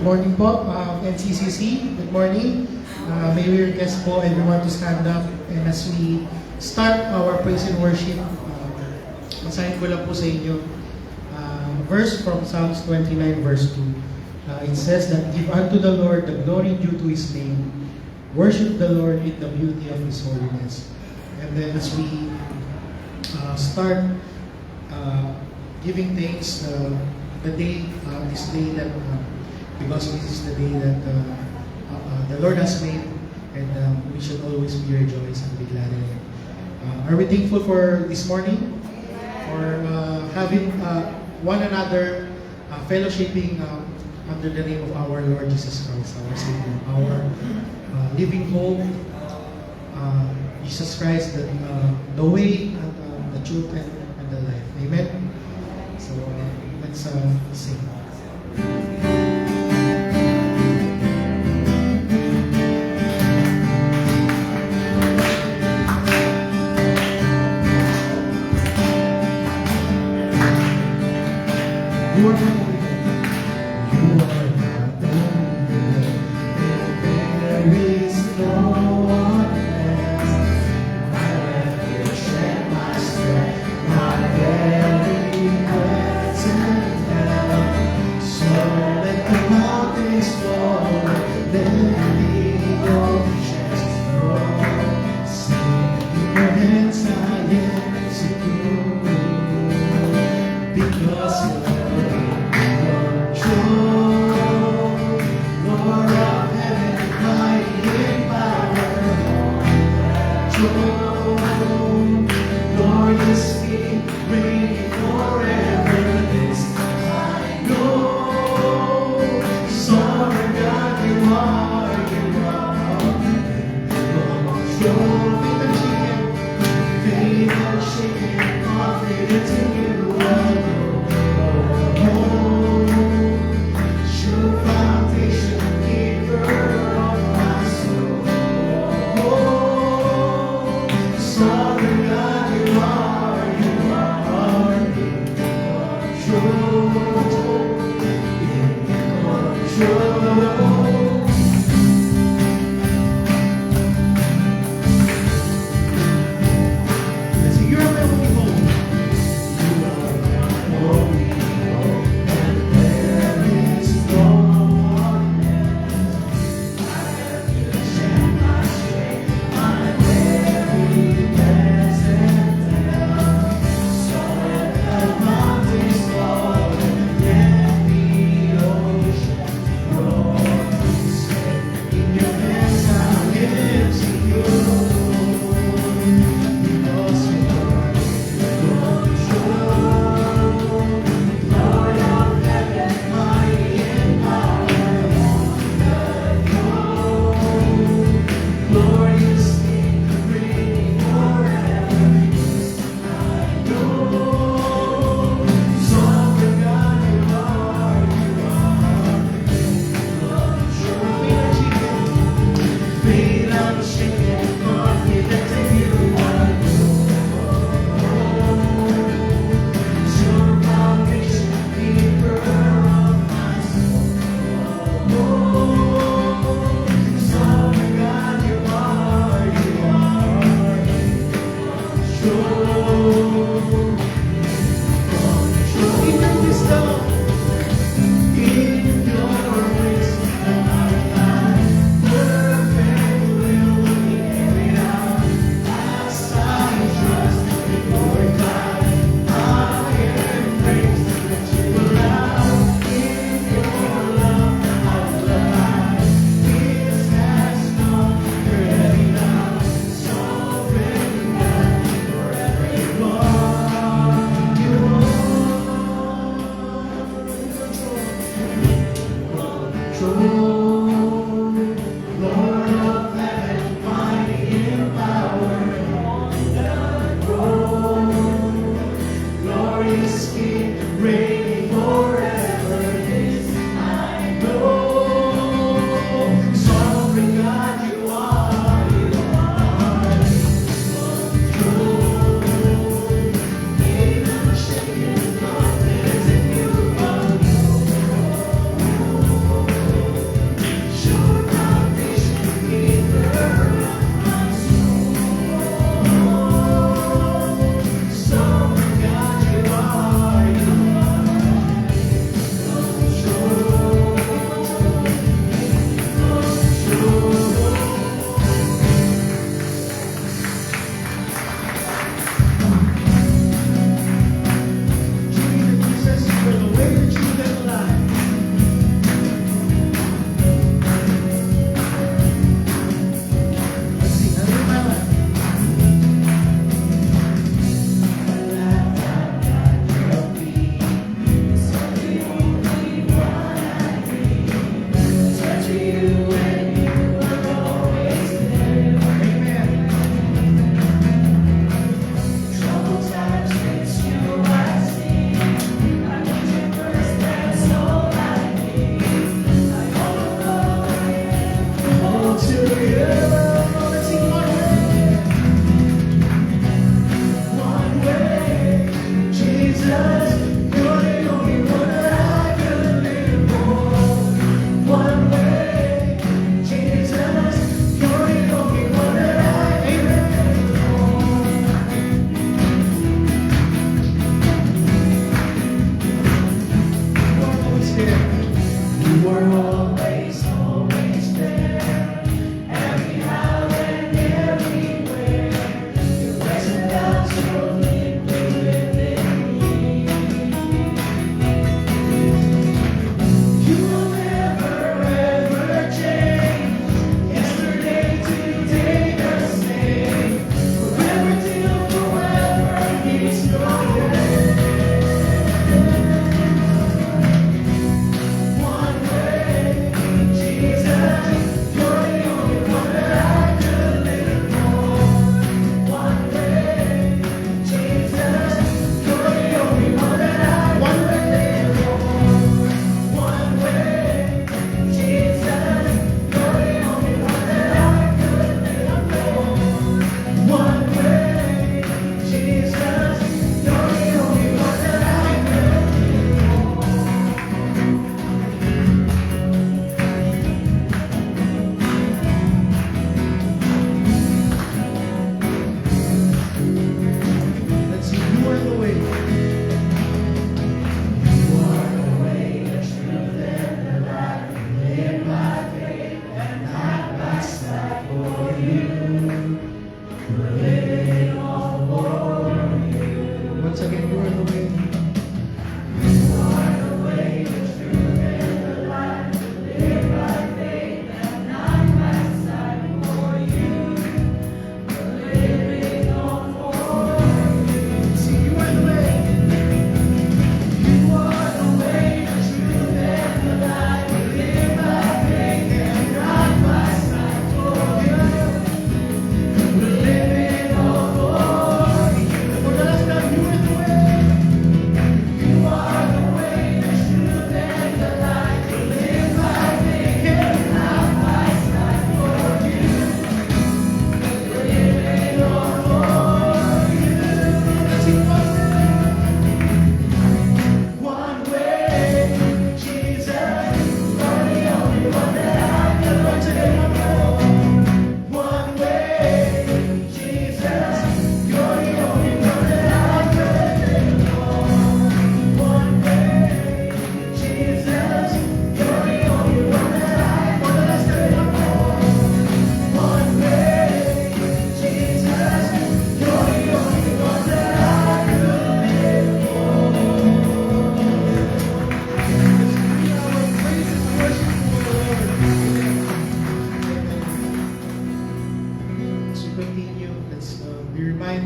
morning po, NCCC. Good morning. May we request po everyone to stand up, and as we start our praise and worship, basahin ko lang po sa inyo verse from Psalms 29 verse 2. It says that, "Give unto the Lord the glory due to His name. Worship the Lord in the beauty of His holiness." And then as we start giving thanks, the day, this day that, because this is the day that the Lord has made, and we should always be rejoiced and be glad in it. Are we thankful for this morning? For having one another fellowshipping under the name of our Lord Jesus Christ, our Savior, our living hope, Jesus Christ, the way, the truth, and the life. Amen? So, let's sing. You are my only hope. You are my only hope. There is no one else. My refuge and my strength, my very present help. So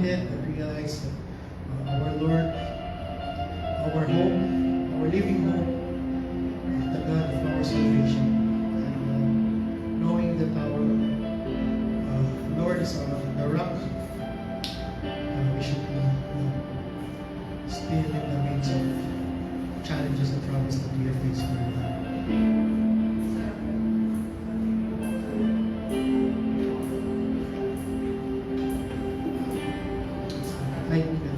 reminded and realized that our Lord, our hope, our living hope, is the God of our salvation. And knowing that our Lord is the rock, we should be still in the midst of challenges and troubles that we are facing right now. Thank you.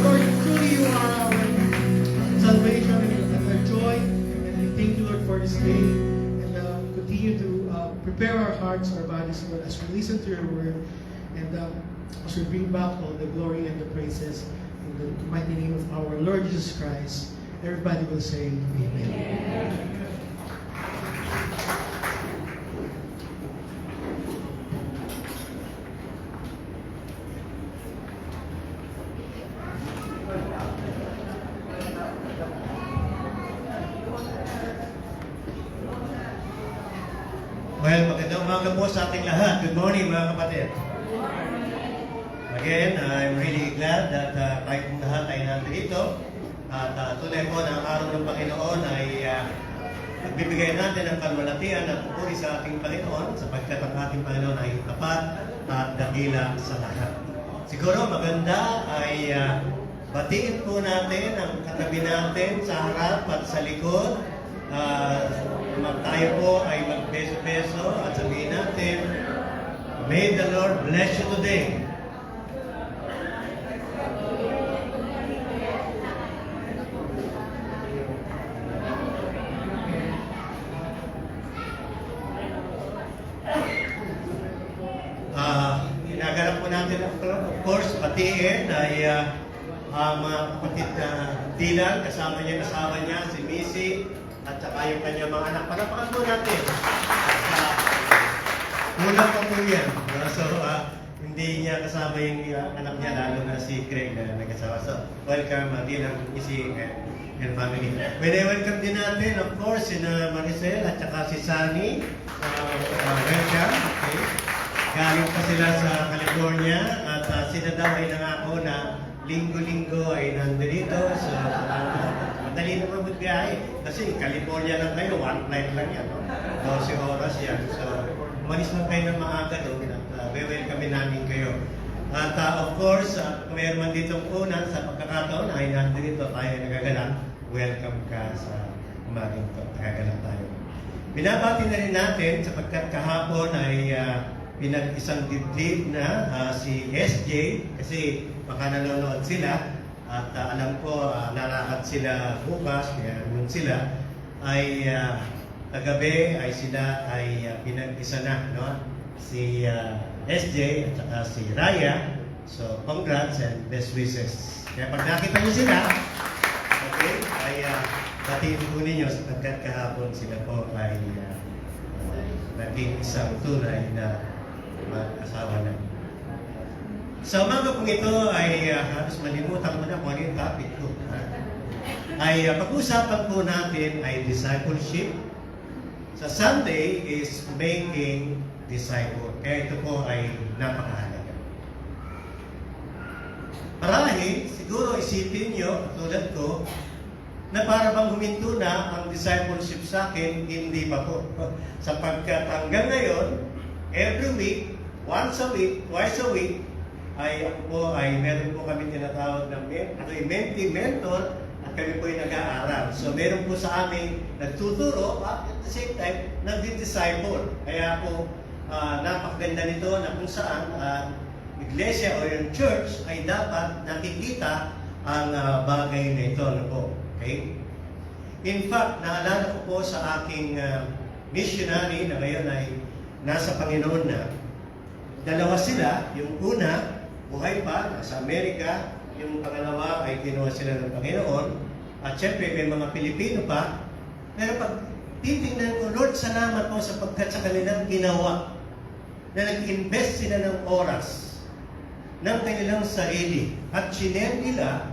Lord, truly you are our salvation and our joy, and we thank you, Lord, for this day, and continue to prepare our hearts, our bodies, Lord, as we listen to your word, and as we bring back all the glory and the praises in the mighty name of our Lord Jesus Christ. Everybody will say, Amen. Well, magandang umaga po sa ating lahat. Good morning mga kapatid. Again, I'm really glad that tayong lahat ay nandito. At tunay po na ang araw ng Panginoon ay nagbibigay natin ng kalwalatian at pupuri sa ating Panginoon sapagkat ang ating Panginoon ay tapat at dakila sa lahat. Siguro maganda ay batiin po natin ang katabi natin sa harap at sa likod. Tayo po ay magbeso-beso at sabihin natin, May the Lord bless you today. Inaganap po natin, of course, batiin ay ang mga kapatid na Dylan, kasama niya, asawa niya, si Missy, at saka yung kanyang mga anak. Panapakan po natin. Kulang pa po yan. So, hindi niya kasama yung anak niya, lalo na si Craig na nag-asawa. So, welcome, Dylan, Missy, and family. Welcome din natin, of course, si Maricel at saka si Sunny. Welcome. Okay. Galing pa sila sa California at sila daw ay nangako na linggo-linggo ay nandito. So, madali naman magbiyahe. Kasi California lang kayo, one flight lang yan. No? 12 oras yan. So, umalis lang kayo ng maaga doon at welcome namin kayo. At of course, kung mayroon man ditong unan sa pagkakataon ay nandito tayo nagagalang, welcome ka sa umagang ito. Nagagalang tayo. Binabati na rin natin sapagkat kahapon ay pinag-isang dibdib na si SJ kasi baka nanonood sila at alam ko lalakad sila bukas kaya nung sila ay kagabi ay sila ay pinag-isa na, no? Si SJ at saka si Raya. So congrats and best wishes. Kaya pag nakita niyo sila, okay, ay batiin po ninyo sapagkat kahapon sila po ay naging isang tunay na mag-asawa na. Sa umaga pong ito ay halos malimutan ko na kung ano yung topic ko. Ay pag-usapan po natin ay discipleship. Sa Sunday is making disciple. Kaya ito po ay napakahalaga. Marahil, siguro isipin nyo, tulad ko, na para bang huminto na ang discipleship sa akin, hindi pa po. Sapagkat hanggang ngayon, every week, once a week, twice a week, ay ako po ay meron po kami tinatawag ng mentee, mentor, at kami po ay nag-aaral. So meron po sa amin nagtuturo at the same time nagdi-disciple. Kaya po napakaganda nito na kung saan iglesia o yung church ay dapat nakikita ang bagay na ito. Ano po? Okay? In fact, naalala ko po sa aking missionary na ngayon ay nasa Panginoon na. Dalawa sila, yung una, buhay pa, nasa Amerika, yung pangalawa ay kinuha sila ng Panginoon, at syempre may mga Pilipino pa, pero pag titingnan ko, Lord, salamat po sapagkat sa kanilang ginawa, na nag-invest sila ng oras, ng kanilang sarili, at sinend nila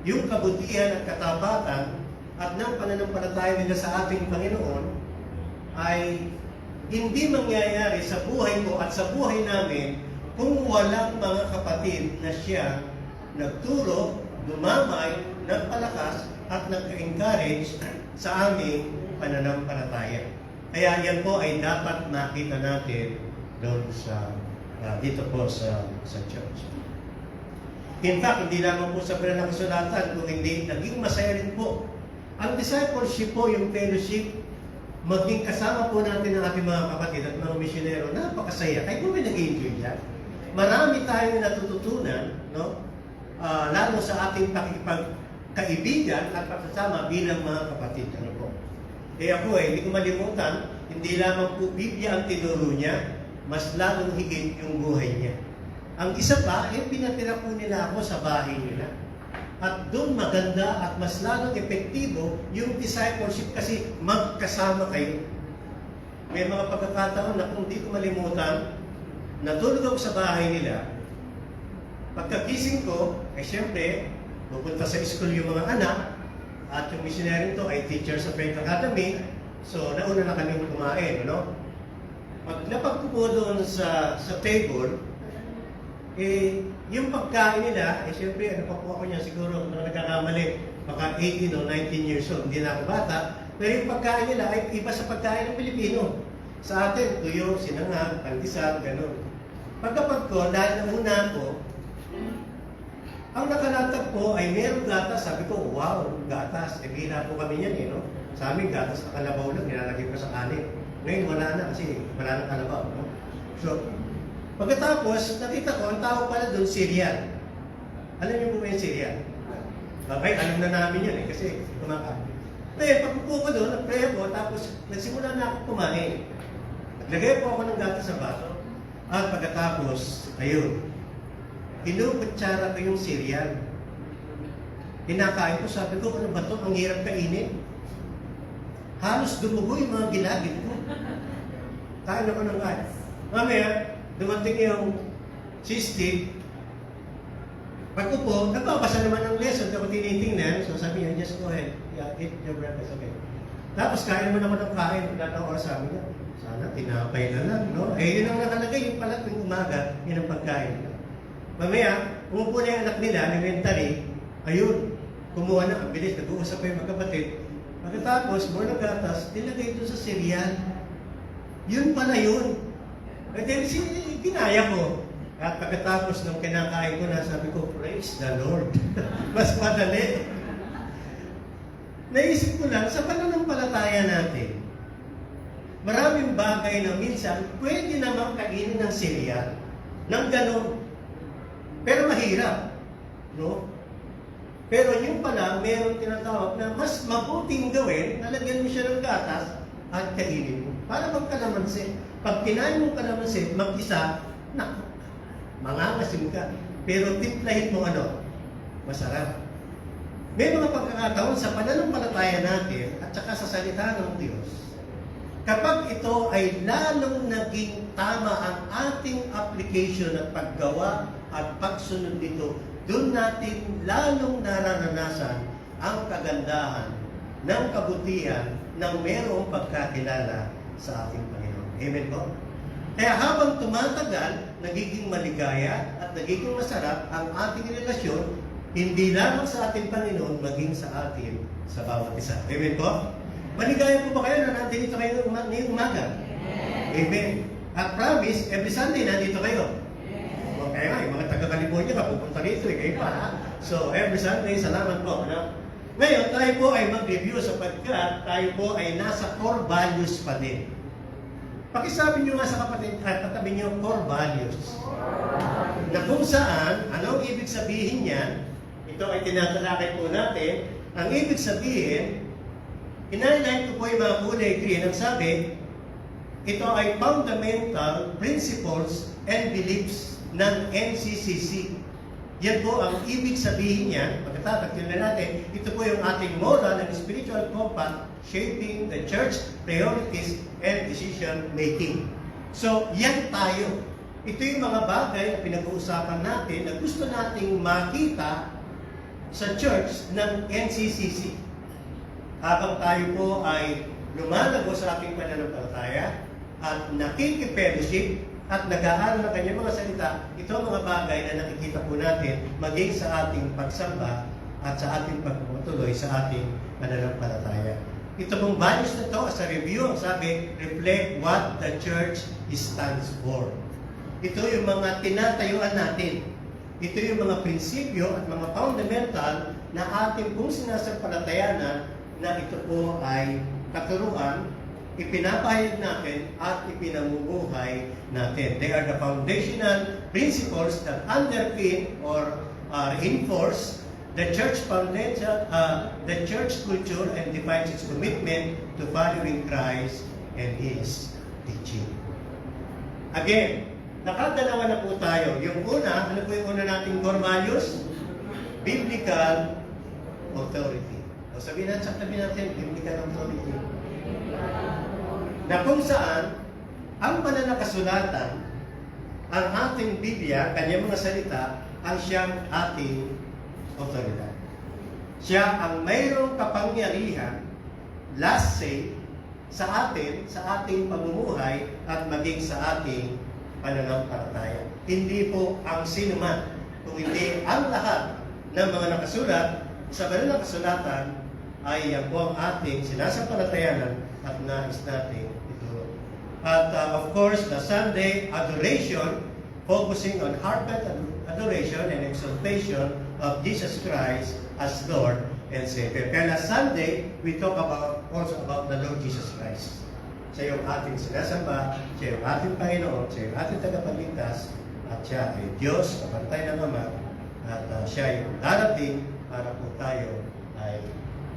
yung kabutihan at katapatan, at ng pananampalataya nila sa ating Panginoon, ay hindi mangyayari sa buhay ko at sa buhay namin kung walang mga kapatid na siya nagturo, dumamay, nagpalakas at nag-encourage sa aming pananampalataya. Kaya yan po ay dapat nakita natin doon sa dito po sa church. In fact, hindi lamang po sa banal na kasulatan, kung hindi, naging masaya rin po. Ang discipleship po, yung fellowship, maging kasama po natin ang ating mga kapatid at mga misyonero, napakasaya. Kaya po may nag-enjoy yan. Marami tayong natututunan, no? Lalo sa ating pakikipagkaibigan at pagsasama bilang mga kapatid. Ano po? Ako hindi ko malimutan, hindi lamang po Biblia ang tinuro niya, mas lalong higit yung buhay niya. Ang isa pa, pinatira po nila ako sa bahay nila. At doon maganda at mas lalong epektibo yung discipleship kasi magkasama kayo. May mga pagkakataon na kung di ko malimutan, natulog ako sa bahay nila. Pagkagising ko, siyempre, pupunta sa school yung mga anak, at yung missionary to ay teacher sa Faith Academy, so nauna na kami kumain, no? Pag napag ko po doon sa table, yung pagkain nila, siyempre, ano pa po ako niya, siguro, kung nagkakamali, baka 18 o 19 years old, hindi na ako bata, pero yung pagkain nila ay iba sa pagkain ng Pilipino. Sa atin, tuyo, sinangag, pandesal, gano'n. Pagkapag ko, dahil nauna ko, ang nakalatag po ay merong gatas. Sabi ko, wow, gatas. Bihira po kami yan, no? Sa amin, gatas na kalabaw lang, nilalagay ko sa kanin. Ngayon, wala na kasi wala na kalabaw, no? So, pagkatapos, nakita ko, ang tao pala doon, Syrian. Alam niyo po ba yung Syrian? Okay, alam na namin yun kasi kumakain. Pero pagpupo ko doon, nag-pray ako, tapos nagsimula na ako kumain. Naglagay po ako ng gatas sa baso. At pagkatapos, ayun, inukutsara ko yung cereal. Kinakain ko, sabi ko, ano ba ito? Ang hirap kainin. Halos dumugo yung mga ginagit ko. Kain ako ng kain. Mamaya, dumating yung system. Pag upo, nagbabasa naman ng lesson, ako tinitingnan. So sabi niya, just go ahead. Yeah, eat your breakfast, okay. Tapos kain naman ako ng kain. Wala oras sabi niya. Sana tinapay na lang, no? Yun ang nakalagay. Yung pala tuwing umaga, yun ang pagkain. Mamaya, umupo na yung anak nila, elementary, ayun, kumuha na, ang bilis, nag-uusap pa yung magkapatid. Pagkatapos, more ng gatas, nilagay doon sa cereal. Yun pala yun. At then, ginaya ko. At pagkatapos nung kinakain ko na, sabi ko, praise the Lord. Mas madali. Naisip ko lang, sa pananampalataya natin, maraming bagay na minsan, pwede namang kainin ng cereal. Nang gano'n. Pero mahirap, no? Pero yung pala, meron tinatawag na mas mabuting gawin, nalagyan mo siya ng gatas at kainin mo. Para magkalamansi. Pag kinain mo kalamansi, mag-isa, naku, mangangasim ka. Pero timplahin mo ano? Masarap. May mga pagkakataon sa pananampalataya natin at saka sa salita ng Diyos, kapag ito ay lalong naging tama ang ating application at paggawa at pagsunod nito, doon natin lalong nararanasan ang kagandahan ng kabutihan ng mayroong pagkakilala sa ating Panginoon. Amen po? Kaya habang tumatagal, nagiging maligaya at nagiging masarap ang ating relasyon, hindi lamang sa ating Panginoon, maging sa atin, sa bawat isa. Amen po? Maligaya po ba kayo na nandito kayo ngayong umaga? Amen. At promise, every Sunday nandito kayo. Kaya nga, yung mga taga-California pupunta rito, kayo pa, ha? So, every Sunday, salamat po. No? Ngayon, tayo po ay mag-review sapagkat tayo po ay nasa core values pa din. Pakisabi nyo nga sa kapatid, katabi nyo, core values. Na kung saan, anong ibig sabihin niyan, ito ay tinatalakay po natin, ang ibig sabihin, in-highlight ko po yung mga kulay green, ang sabi, ito ay fundamental principles and beliefs ng NCCC. Yan po ang ibig sabihin niyan. Pagkatapos na natin, ito po yung ating moral and spiritual compass shaping the church priorities and decision making. So, yan tayo. Ito yung mga bagay na pinag-uusapan natin na gusto nating makita sa church ng NCCC. Habang tayo po ay lumalago sa ating pananampalataya at nakikipellowship at nag-aaral ng kanyang mga salita, ito ang mga bagay na nakikita po natin maging sa ating pagsamba at sa ating pagpapatuloy sa ating pananampalataya. ito pong values na to, as a review, ang sabi, reflect what the church stands for. Ito yung mga tinatayuan natin. Ito yung mga prinsipyo at mga fundamental na ating pong sinasampalatayanan na ito po ay katuruan, ipinapahayag natin at ipinamumuhay natin. They are the foundational principles that underpin or reinforce the church foundation, the church culture, and defines its commitment to following Christ and His teaching. Again, nakadalawa na po tayo. Yung una, ano po yung una nating core values? Biblical authority. O sabihin natin, biblical authority. Na kung saan, ang banal na kasulatan, ang ating Biblia, kanyang mga salita, ang siyang ating otoridad. Siya ang mayroong kapangyarihan, last say, sa ating pamumuhay at maging sa ating pananampalataya. Hindi po ang sinuman, kung hindi ang lahat ng mga nakasulat sa banal na kasulatan ay yan po ang ating sinasampalatayanan at nais natin ito. At of course, the Sunday adoration, focusing on heartfelt adoration and exaltation of Jesus Christ as Lord and Savior. Kaya last Sunday, we talk also about the Lord Jesus Christ. Siya yung ating sinasamba, siya yung ating Panginoon, siya yung ating tagapagligtas, at siya ay Diyos, kapantay ng Ama, at siya yung darating para po tayo ay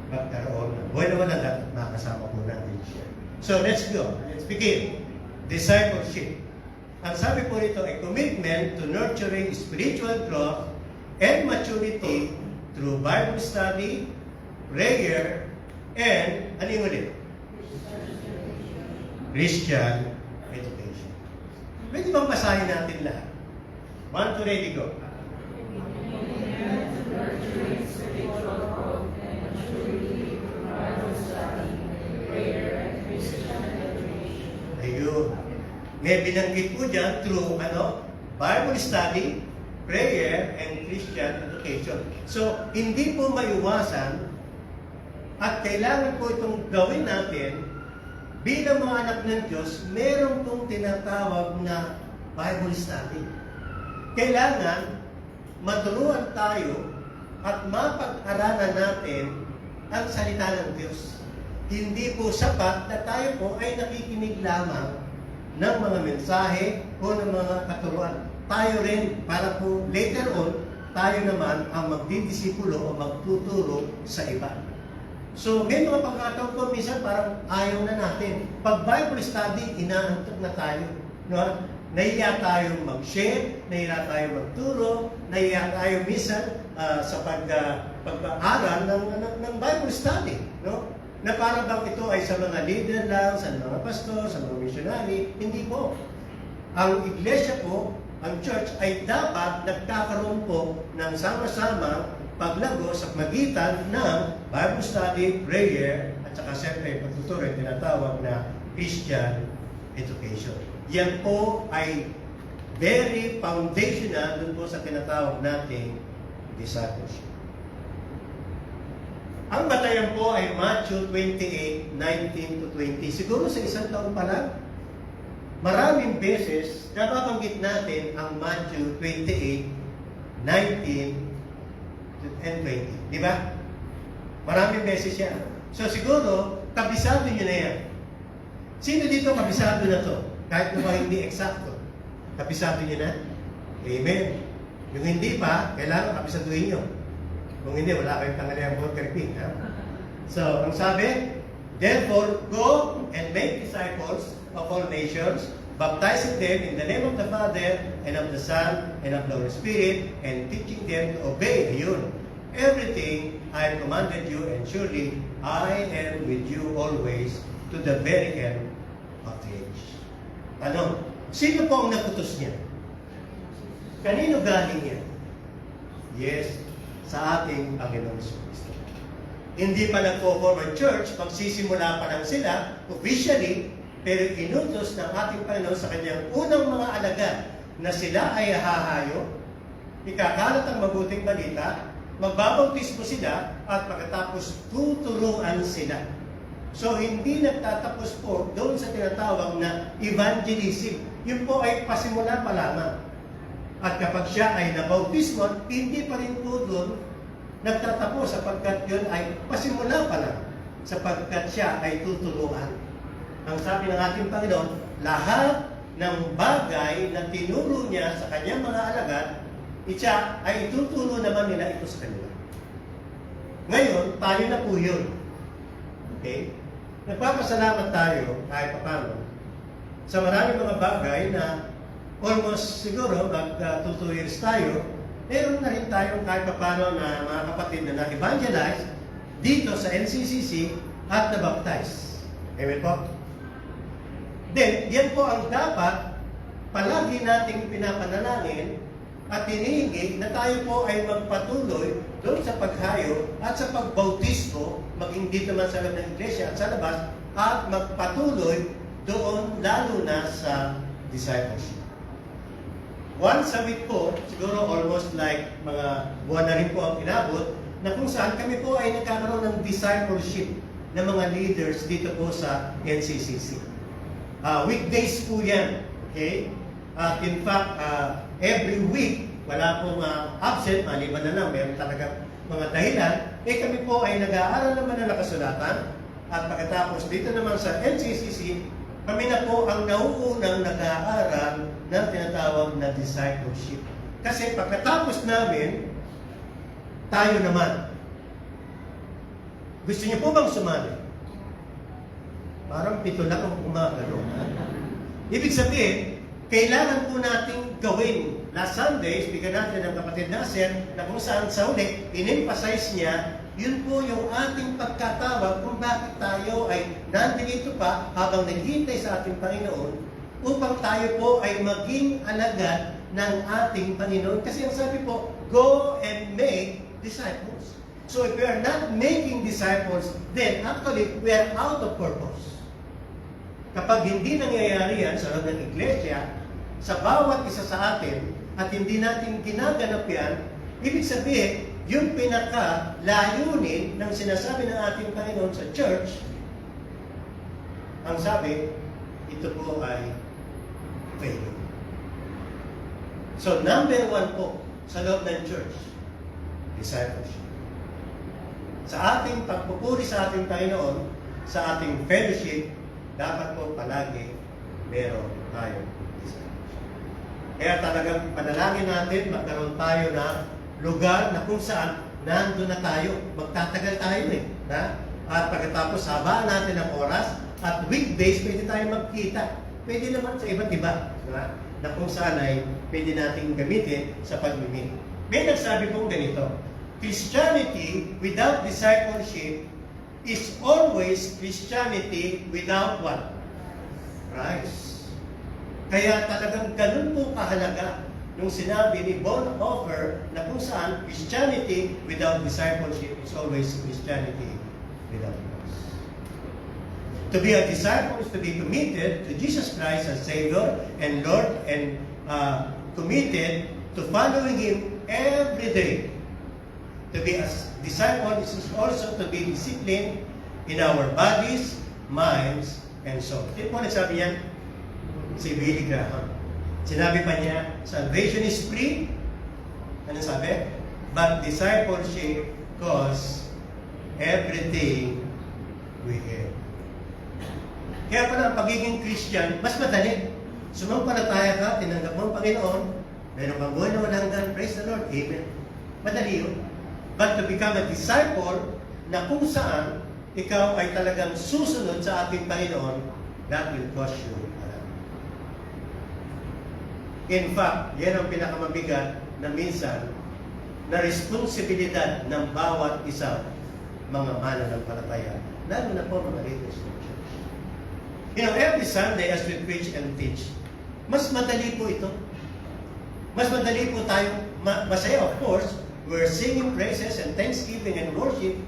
magkaroon ng buhay na walang at makasama po natin siya. So let's go. Let's begin. Discipleship. Ang sabi po nito ay commitment to nurturing spiritual growth and maturity through Bible study, prayer, and ano yung ulit? Christian education. Pwede bang basahin natin lahat? 1, 2, ready, go. Ayun. May binanggit po dyan through Bible study, prayer, and Christian education. So, hindi po maiwasan at kailangan po itong gawin natin bilang mga anak ng Diyos, meron pong tinatawag na Bible study. Kailangan maturuan tayo at mapag-aralan natin ang salita ng Diyos. Hindi po sapat na tayo po ay nakikinig lamang ng mga mensahe o ng mga katuruan. Tayo rin, para po later on, tayo naman ang magdidisipulo o magtuturo sa iba. So, may mga pagkataon po, minsan parang ayaw na natin. Pag Bible study, inaantok na tayo. No? Nahiya tayong mag-share, nahiya tayong magturo, nahiya tayo minsan sa pag-aaral ng Bible study. No? Na parang bang ito ay sa mga leader lang, sa mga pastor, sa mga missionary. Hindi po. Ang iglesia po, ang church, ay dapat nagkakaroon po ng sama-sama paglago sa magitan ng Bible study, prayer, at saka siyempre pagtuturo yung tinatawag na Christian education. Yan po ay very foundational dun po sa tinatawag nating discipleship. Ang batayan po ay Matthew 28, 19 to 20. Siguro sa isang taon pa lang, maraming beses nababanggit natin ang Matthew 28, 19 and 20. Di ba? Maraming beses yan. So siguro, kabisado nyo na yan. Sino dito kabisado na to? Kahit na hindi eksakto. Kabisado nyo na? Amen. Yung hindi pa, kailangan kabisaduhin nyo. Kung hindi, wala kayong tanggaliang Walker King. So, ang sabi, therefore, go and make disciples of all nations, baptizing them in the name of the Father, and of the Son, and of the Holy Spirit, and teaching them to obey, everything I have commanded you, and surely I am with you always to the very end of the age. Sino po ang nakutos niya? Kanino galing yan? Yes, sa ating Panginoon Kristo. Hindi pa nagpo-form ang church, magsisimula pa lang sila, officially, pero inutos ng ating Panginoon sa kanyang unang mga alagad na sila ay hahayo, ikakalat ang mabuting balita, magbabautismo sila, at pagkatapos tuturuan sila. So, hindi nagtatapos po doon sa tinatawag na evangelism. Yun po ay pasimula pa lamang. At kapag siya ay nabautismo, hindi pa rin po doon nagtatapos sapagkat yun ay pasimula pa lang sapagkat siya ay tutulungan. Ang sabi ng ating Panginoon, lahat ng bagay na tinuro niya sa kanyang mga alagad, siya ay ituturo naman nila ito sa kanila. Ngayon, tayo na po yun. Okay? Nagpapasalamat tayo kahit paano sa maraming mga bagay na almost siguro mag 2 years tayo, meron na rin tayong kahit paano na mga kapatid na na-evangelize dito sa NCCC at na-baptize. Amen po? Then, yan po ang dapat palagi nating pinapanalangin at hinihingi na tayo po ay magpatuloy doon sa paghayo at sa pagbautismo, maging dito man sa loob ng iglesia at sa labas, at magpatuloy doon lalo na sa discipleship. Once a week po, siguro almost like mga buwan na rin po ang inabot, na kung saan kami po ay nagkakaroon ng discipleship ng mga leaders dito po sa NCCC. Weekdays po yan. Okay? At in fact, every week, wala pong absent, maliban na lang, meron talaga mga dahilan, kami po ay nag-aaral naman ng nakasulatan, at pagkatapos dito naman sa NCCC, kami na po ang nauunang nag-aaral ng tinatawag na discipleship. Kasi pagkatapos namin, tayo naman. Gusto niyo po bang sumali? Parang 7 lang ang umagano. Ibig sabihin, kailangan po nating gawin. Last Sunday, bigyan natin ng kapatid Nasir na kung saan sa uli, in-emphasize niya, yun po yung ating pagkatawag kung bakit tayo ay nandito pa habang naghihintay sa ating Panginoon upang tayo po ay maging alagad ng ating Panginoon. Kasi ang sabi po, go and make disciples. So if we are not making disciples, then actually we are out of purpose. Kapag hindi nangyayari yan sa loob ng iglesia, sa bawat isa sa atin, at hindi natin ginaganap yan, ibig sabihin, yung pinaka-layunin ng sinasabi ng ating Panginoon sa church, ang sabi, ito po ay failure. So, number 1 po sa loob ng church, discipleship. Sa ating pagpupuri sa ating Panginoon, sa ating fellowship, dapat po palagi meron tayong discipleship. Kaya talagang panalangin natin, magkaroon tayo ng lugar na kung saan nandun na tayo. Magtatagal tayo eh. Ha? At pagkatapos, habaan natin ang oras at weekdays, pwede tayo magkita. Pwede naman sa iba't iba. Ha? Na kung saan ay pwede natin gamitin sa pag-meet. May nagsabi pong ganito, Christianity without discipleship is always Christianity without what? Christ. Kaya talagang ganun po kahalaga nung sinabi ni Bonhoeffer na kung saan Christianity without discipleship is always Christianity without Christ. To be a disciple is to be committed to Jesus Christ as Savior and Lord and committed to following Him every day. To be a disciple is also to be disciplined in our bodies, minds, and soul. Ito po nagsabi yan si Billy Graham. Sinabi pa niya, salvation is free. Ano sabi? But discipleship costs everything we have. Kaya pala ang pagiging Christian, mas madali. Sumampalataya ka, tinanggap mo ang Panginoon, meron kang buhay na walang hanggan, praise the Lord, amen. Madali yun. But to become a disciple, na kung saan ikaw ay talagang susunod sa ating Panginoon, that will cost you a lot. In fact, yan ang pinakamabigat na minsan na responsibilidad ng bawat isa mga mananampalataya, lalo na po mga leaders ng church. You know, every Sunday as we preach and teach, mas madali po ito. Mas madali po tayo masaya, of course. We're singing praises and thanksgiving and worship,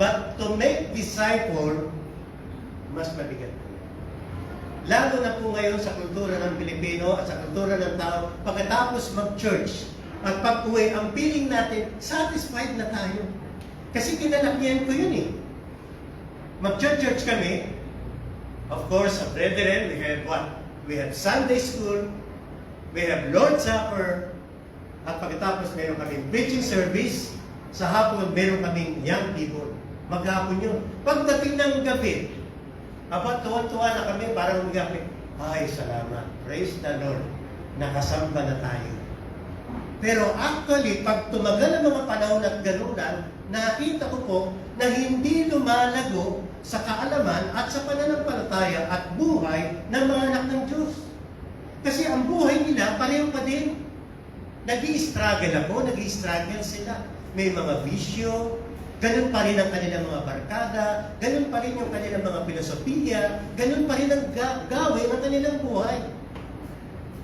but to make disciple, mas mabigat po. Lalo na po ngayon sa kultura ng Pilipino at sa kultura ng tao, pagkatapos mag-church at pag-uwi, ang feeling natin, satisfied na tayo. Kasi kinalakyan ko yun eh. mag-church kami. Of course, sa brethren, we have what? We have Sunday school, we have Lord's Supper, at pagkatapos meron kaming preaching service. Sa hapon, meron kaming young people. Maghapon yun. Pagdating ng gabi, tuwan-tuwa na kami, parang magabi. Ay, salamat. Praise the Lord. Nakasamba na tayo. Pero actually, pag tumagal ang mga panahon at galunan, nakita ko po na hindi lumalago sa kaalaman at sa pananampalataya at buhay ng mga anak ng Diyos. Kasi ang buhay nila, pareho pa din. Nag-i-struggle ako, nag-i-struggle sila. May mga bisyo, ganun pa rin ang kanilang mga barkada, ganun pa rin yung kanilang mga filosofiya, ganun pa rin ang gawin ng kanilang buhay.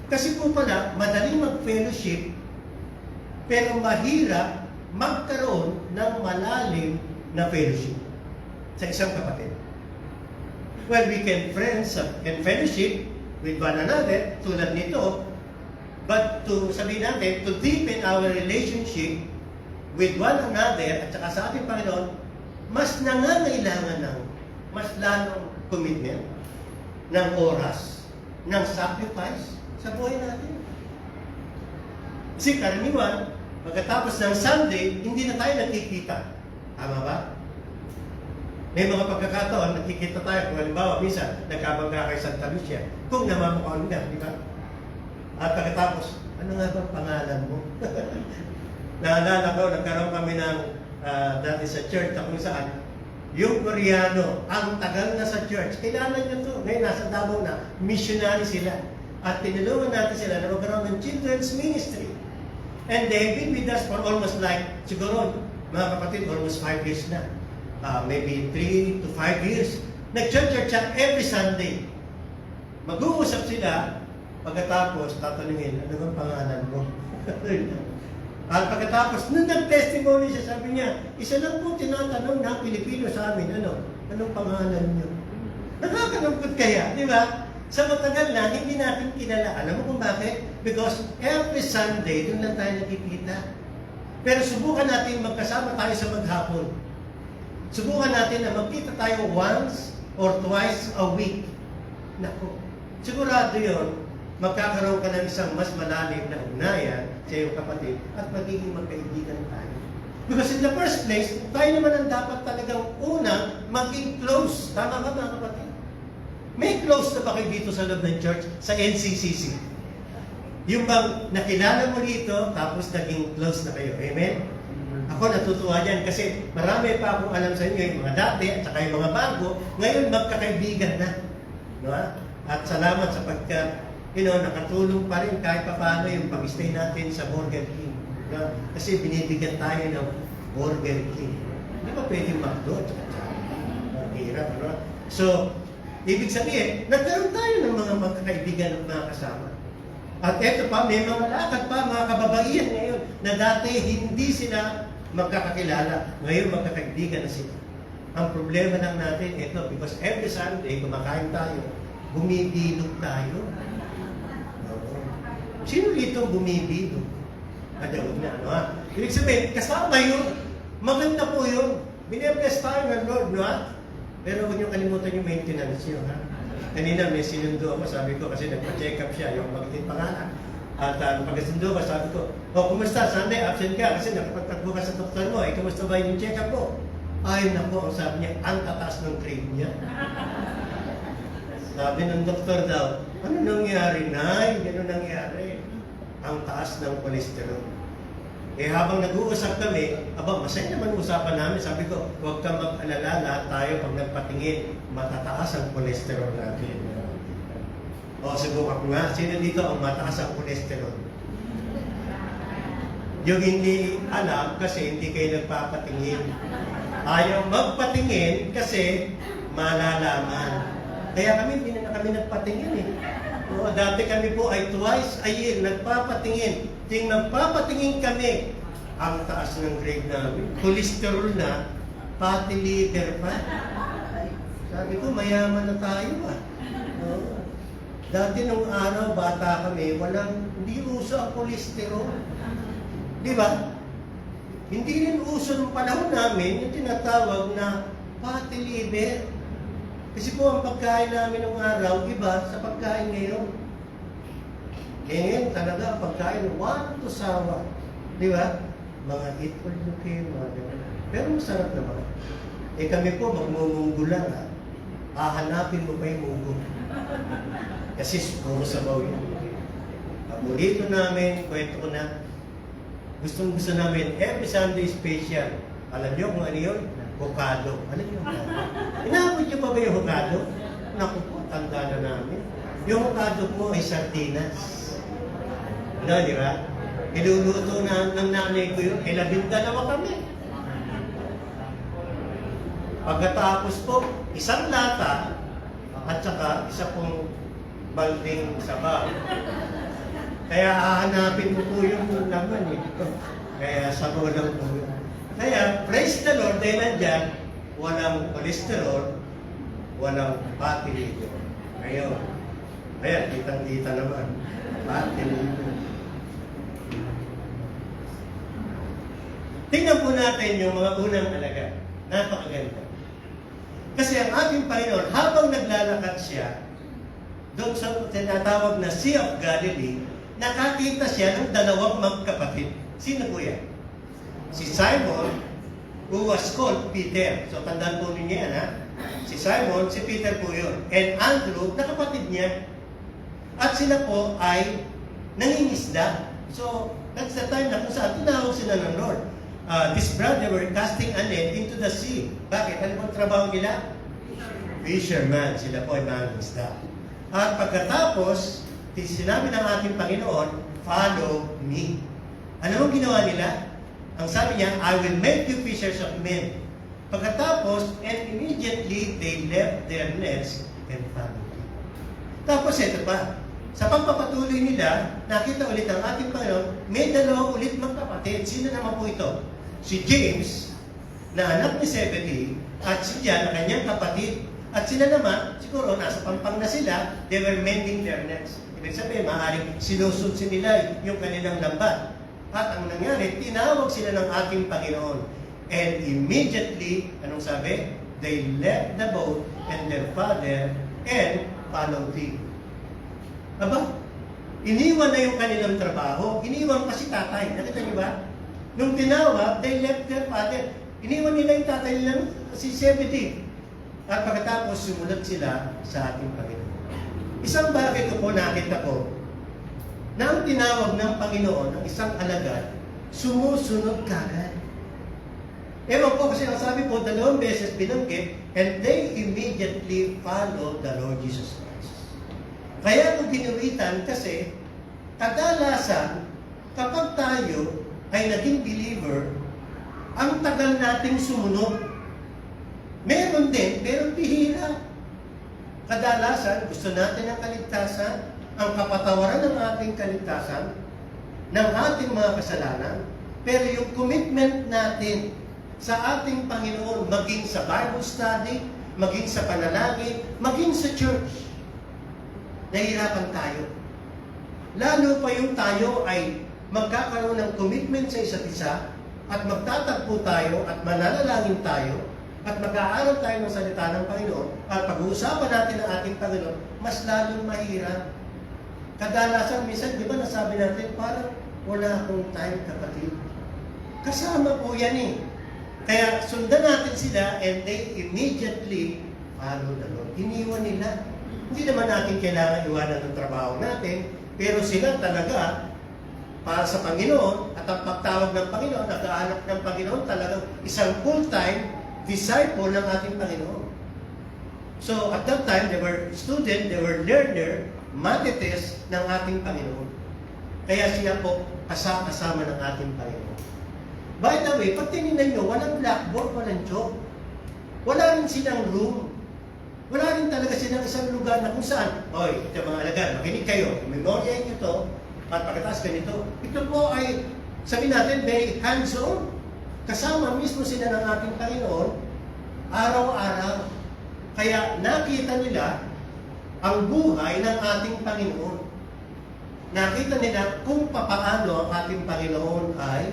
Kasi po pala, madaling mag-fellowship, pero mahirap magkaroon ng malalim na fellowship sa isang kapatid. Well, we can friends and fellowship with one another, tulad nito, but to sabihin natin, to deepen our relationship with one another at saka sa ating Panginoon, mas nangangailangan ng mas lalong commitment, ng oras, ng sacrifice sa buhay natin. Kasi karaniwan, pagkatapos ng Sunday, hindi na tayo nakikita. Tama ba? May mga pagkakataon, nakikita tayo. Kung halimbawa, minsan, nagkabangga kay Santa Lucia. Kung namamukhaan nga, di ba? At pagkatapos, ano nga ba pangalan mo? Naalala ko, nagkaroon kami ng dati sa church na kung saan, yung Koreano, ang tagal na sa church, kailangan nyo to. Ngayon, nasa Davao na, missionary sila. At tinulungan natin sila na magkaroon ng children's ministry. And they've been with us for almost like, siguro, mga kapatid, almost 5 years na. Maybe 3 to 5 years. Nag-church siya every Sunday. Mag-uusap sila, pagkatapos, tatanungin, ano bang pangalan mo? At pagkatapos, nung nag-testimony siya, sabi niya, isa lang po tinatanong na Pilipino sa amin, anong pangalan niyo? Nakakalungkot kaya, di ba? Sa matagal na, hindi natin kilala. Alam mo kung bakit? Because every Sunday, doon lang tayo nakikita. Pero subukan natin magkasama tayo sa maghapon. Subukan natin na magkita tayo once or twice a week. Naku, sigurado yun, magkakaroon ka ng isang mas malalim na ugnayan sa iyong kapatid at magiging magkaibigan tayo. Because in the first place, tayo naman ang dapat talagang unang maging close. Tama ba mga kapatid? May close na ba kayo dito sa loob ng church, sa NCCC? Yung bang nakilala mo dito, tapos naging close na kayo. Amen? Ako natutuwa dyan kasi marami pa akong alam sa inyo, yung mga dati at saka yung mga bago, ngayon magkakaibigan na. No? At salamat sa nakatulong pa rin kahit pa paano yung pag-stay natin sa Burger King. No? Kasi binibigyan tayo ng Burger King. Hindi ba pwedeng McDo at saka hirap, ano? So, ibig sabihin, nagkaroon tayo ng mga magkakaibigan ng mga kasama. At eto pa, may mga lakad pa, mga kababaihan ngayon, na dati hindi sila magkakakilala. Ngayon, magkakaibigan na sila. Ang problema lang natin, ito, because every Sunday, kumakain tayo, bumibilog tayo. Sino dito bumibilog? Huwag na, ano ha? Ibig sabihin, kasama yun. Maganda po yun. Binibless tayo ng Lord, no ha? Pero huwag niyo kalimutan yung maintenance nyo, ha? Kanina may sinundo ako, sabi ko, kasi nagpa-check up siya, yung magiting pangalan. At pag-sinundo ko, sabi ko, kumusta? Sunday, absent ka, kasi nakapagtagbo ka sa doktor mo, kumusta ba yung check up mo? Ay, naku, ang sabi niya, ang tatas ng grade niya. Sabi ng doktor daw, ano nangyari, Nay? Gano'n nangyari? Ang taas ng cholesterol. Habang nag-uusap kami, masaya naman usapan namin. Sabi ko, huwag kang mag-alala, lahat tayo pag nagpatingin, matataas ang cholesterol natin. Subukan ko nga, sino dito ang mataas ang cholesterol? Yung hindi alam kasi hindi kayo nagpapatingin. Ayaw magpatingin kasi malalaman. Kaya kami, hindi na kami nagpatingin eh. Dati kami po ay twice a year nagpapatingin. Ting nagpapatingin kami, ang taas ng grade namin. Cholesterol na, fatty liver pa. Sabi ko, mayaman na tayo ah. Dati nung araw, bata kami, hindi uso ang cholesterol. Di ba? Hindi rin uso ng panahon namin yung tinatawag na fatty liver. Kasi po ang pagkain namin ng araw, iba sa pagkain ngayon. Ngayon talaga ang pagkain, one to sawa. Di ba? Mga eat for looking, mga ganyan. Pero masarap naman. Eh kami po, magmumunggo lang ha. Hahanapin mo pa yung munggo. Kasi puro sabaw yun. Paborito namin, kwento ko na, gusto namin, every Sunday special. Alam niyo kung ano yun? Hokado. Alam niyo hokado? Inaabot niyo pa ba yung hokado? Naku po, tanda na namin. Yung hokado po ay sardinas. Ano, di ba? Iluluto na ng nanay ko yun. 12 kami. Pagkatapos po, isang lata at saka isa pong balding sabaw. Kaya hahanapin mo po yung laman eh. Kaya sabaw lang po yun. Kaya, praise the Lord, dahil nandyan, walang cholesterol, walang fatty liver. Ngayon, ayan, kitang-kita naman. Fatty liver. Tingnan po natin yung mga unang alaga. Napakaganda. Kasi ang ating Panginoon, habang naglalakad siya, doon sa tinatawag na Sea of Galilee, nakakita siya ng dalawang magkapatid. Sino po yan? Si Simon, who was called Peter. So, tandaan po ninyo yan, ha? Si Simon, si Peter po yun. And Andrew, nakapatid niya. At sila po ay nangingisda. So, that's the time na kung saan tinawag sila ng Lord. This brother were casting a net into the sea. Bakit? Ano bang trabaho nila? Fisherman. Sila po ay mangingisda. At pagkatapos, sinabi ng ating Panginoon, follow me. Ano ang ginawa nila? Ang sabi niya, I will make you fishers of men. Pagkatapos, and immediately they left their nets and followed him. Tapos ito pa, sa pagpapatuloy nila, nakita ulit ang ating Panginoon, may dalawang ulit magkapatid. Sino naman po ito? Si James, na anak ni Zebedee, at si John, na kanyang kapatid. At sila naman, siguro nasa pampang na sila, they were mending their nets. Ibig sabihin, maaaring sinusunsin nila yung kanilang lambat. At ang nangyari, tinawag sila ng ating Panginoon. And immediately, anong sabi? They left the boat and their father and followed him. Aba, iniwan na yung kanilang trabaho. Iniwan pa si tatay. Nakita niyo ba? Nung tinawag, they left their father. Iniwan nila yung tatay nila, si Zebedee. At pagkatapos, sumulat sila sa ating Panginoon. Isang bagay ko po nakita ko, na ang tinawag ng Panginoon, ng isang alagad, sumusunod kagad. Ewan po kasi ang sabi po, 2 beses binanggit, and they immediately followed the Lord Jesus Christ. Kaya kung ginuwitan kasi, kadalasan, kapag tayo ay naging believer, ang tagal nating sumunod. Meron din, pero bihira. Kadalasan, gusto natin ang kaligtasan, ang kapatawaran ng ating kaligtasan, ng ating mga kasalanan, pero yung commitment natin sa ating Panginoon, maging sa Bible study, maging sa panalangin, maging sa church, nahihirapan tayo. Lalo pa yung tayo ay magkakaroon ng commitment sa isa't isa, at magtatagpo tayo, at mananalangin tayo, at mag-aaral tayo ng salita ng Panginoon, at pag-uusapan natin ang ating Panginoon, mas lalong mahirap. Kadalasan, minsan, di ba nasabi natin, parang wala akong time, kapatid. Kasama po yan eh. Kaya sundan natin sila and they immediately follow the Lord. Iniwan nila. Hindi naman natin kailangan iwanan ng trabaho natin, pero sila talaga, para sa Panginoon, at ang pagtawag ng Panginoon, nag-aanak ng Panginoon, talagang isang full-time disciple ng ating Panginoon. So, at that time, they were student, they were learner, matites ng ating Panginoon. Kaya siya po kasama ng ating Panginoon. By the way, pag tinignan nyo, walang blackboard, walang chalk. Wala rin silang room. Wala rin talaga silang isang lugar na kung saan, oy, ito mga alagad, makinig kayo, memorya nyo ito, at pagkatapos ganito. Ito po ay, sabihin natin, very hands-on. Kasama mismo sila ng ating Panginoon, araw-araw. Kaya nakita nila ang buhay ng ating Panginoon. Nakita nila kung papaano ang ating Panginoon ay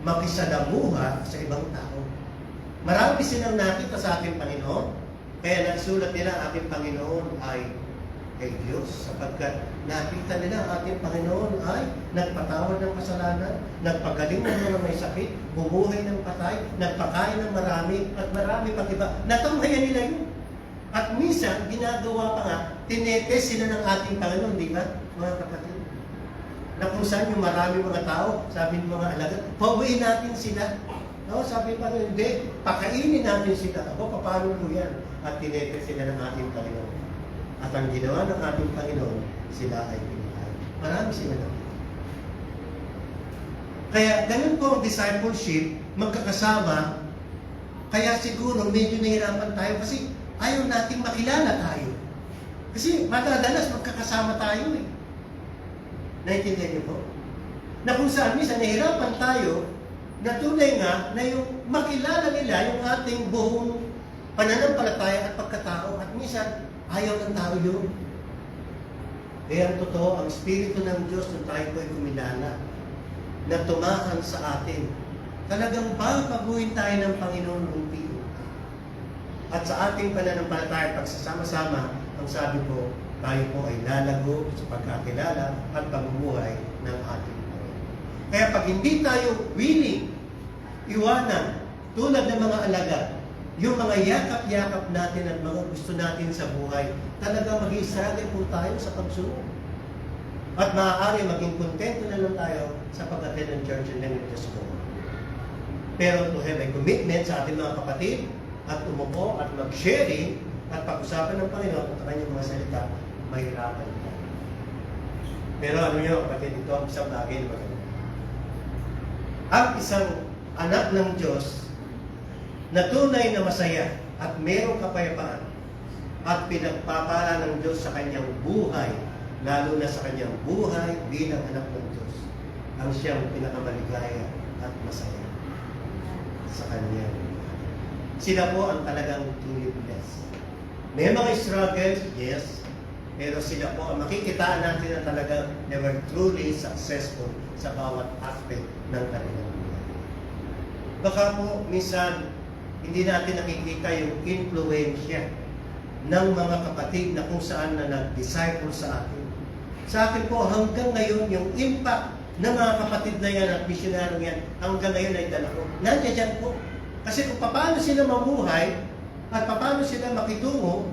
makisalamuha sa ibang tao. Marami silang nakita sa ating Panginoon. Kaya nagsulat nila ang ating Panginoon ay Diyos, sapagkat nakita nila ang ating Panginoon ay nagpatawad ng kasalanan, nagpagaling ng mga may sakit, bumuhay ng patay, nagpakain ng marami, at marami pang iba. Natunghayan nila yun. At minsan, ginagawa pa nga, tinetest sila ng ating Panginoon, di ba, mga kapatid? Na kung saan yung marami mga tao, sabi ng mga alagad, pauwiin natin sila. No, sabi pa rin, hindi, pakainin natin sila. Ako, paano mo yan? At tinetest sila ng ating Panginoon. At ang ginawa ng ating Panginoon, sila ay pinakain. Marami sila nakita. Kaya ganun po ang discipleship, magkakasama, kaya siguro medyo nahirapan tayo kasi ayaw nating makilala tayo. Kasi madalas magkakasama tayo eh. Naintindihan niyo po? Na kung saan minsan nahirapan tayo, na tunay nga na yung makilala nila yung ating buong pananampalataya at pagkatao at minsan ayaw ng tao yun. Kaya ang totoo, ang Espiritu ng Diyos na tayo po ay kumilala, na tumahan sa atin. Talagang babaguhin tayo ng Panginoon unti-unti. At sa ating pananampalataya, pagsasama-sama, ang sabi ko, tayo po ay lalago sa pagkakilala at pamumuhay ng ating Panginoon. Kaya pag hindi tayo willing, iwanan, tulad ng mga alagad, yung mga yakap-yakap natin at mga gusto natin sa buhay, talaga mag-iisagay po tayo sa pagsunod. At maaari maging kontento na lang tayo sa pag-attend ng church and then just go. Pero to have a commitment sa ating mga kapatid at umupo at mag-sharing at pag-usapan ng Panginoon at ang kanyang mga salita, mahirapan tayo. Pero ano nyo, kapatid, ito ang isang bagay na maganda. Ang isang anak ng Diyos na tunay na masaya at mayroong kapayapaan at pinagpapala ng Diyos sa kanyang buhay, lalo na sa kanyang buhay bilang anak ng Diyos, ang siyang pinakamaligaya at masaya sa kanyang buhay. Sila po ang talagang truly blessed. May mga struggles, yes, pero sila po ang makikitaan natin na talagang they were truly successful sa bawat aspect ng kanilang buhay. Baka po minsan hindi natin nakikita yung influensya ng mga kapatid na kung saan na nag-disciple sa atin. Sa akin po, hanggang ngayon, yung impact ng mga kapatid na yan at misyonaryo yan, hanggang ngayon ay dala ko. Nandiyan dyan po. Kasi kung paano sila mamuhay at paano sila makitungo,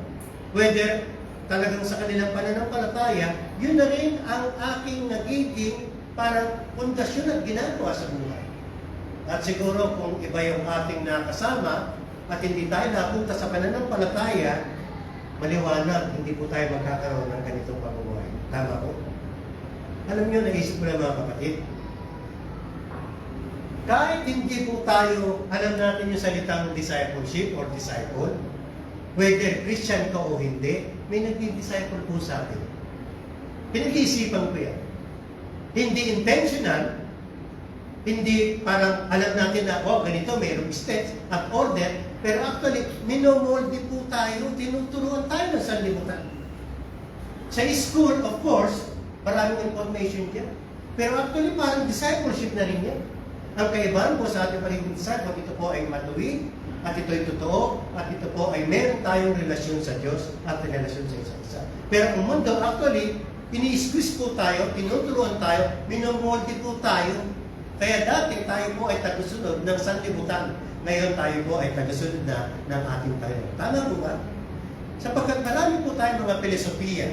whether talagang sa kanilang pananampalataya, yun na rin ang aking nagiging parang pundasyon at ginagawa sa buhay. At siguro kung iba yung ating nakasama at hindi tayo napunta sa pananampalataya, maliwanag, hindi po tayo magkakaroon ng ganitong pamumuhay. Tama po? Alam nyo, naisip ko na mga kapatid, kahit hindi po tayo, alam natin yung salitang discipleship or disciple, whether Christian ka o hindi, may nagdi-disciple po sa atin. Pinag-iisipan ko yan. Hindi intentional, hindi parang alam natin na, oh, ganito, mayroong steps at order, pero actually, minomolde po tayo, tinuturuan tayo ng sanlibutan. Sa school, of course, maraming information dyan. Pero actually, parang discipleship na rin yan. Ang kaibahan po sa ating pagiging disciple, ito po ay matuwid, at ito ay totoo, at ito po ay meron tayong relasyon sa Diyos at relasyon sa isa't isa. Pero ang mundo, actually, ini-squeeze po tayo, tinuturuan tayo, minomolde po tayo. Kaya dati tayo po ay tagusunod ng sanlibutan. Ngayon tayo po ay tagusunod na ng ating Panginoon. Tama po ba? Sapagkat marami po tayong mga filosofiya,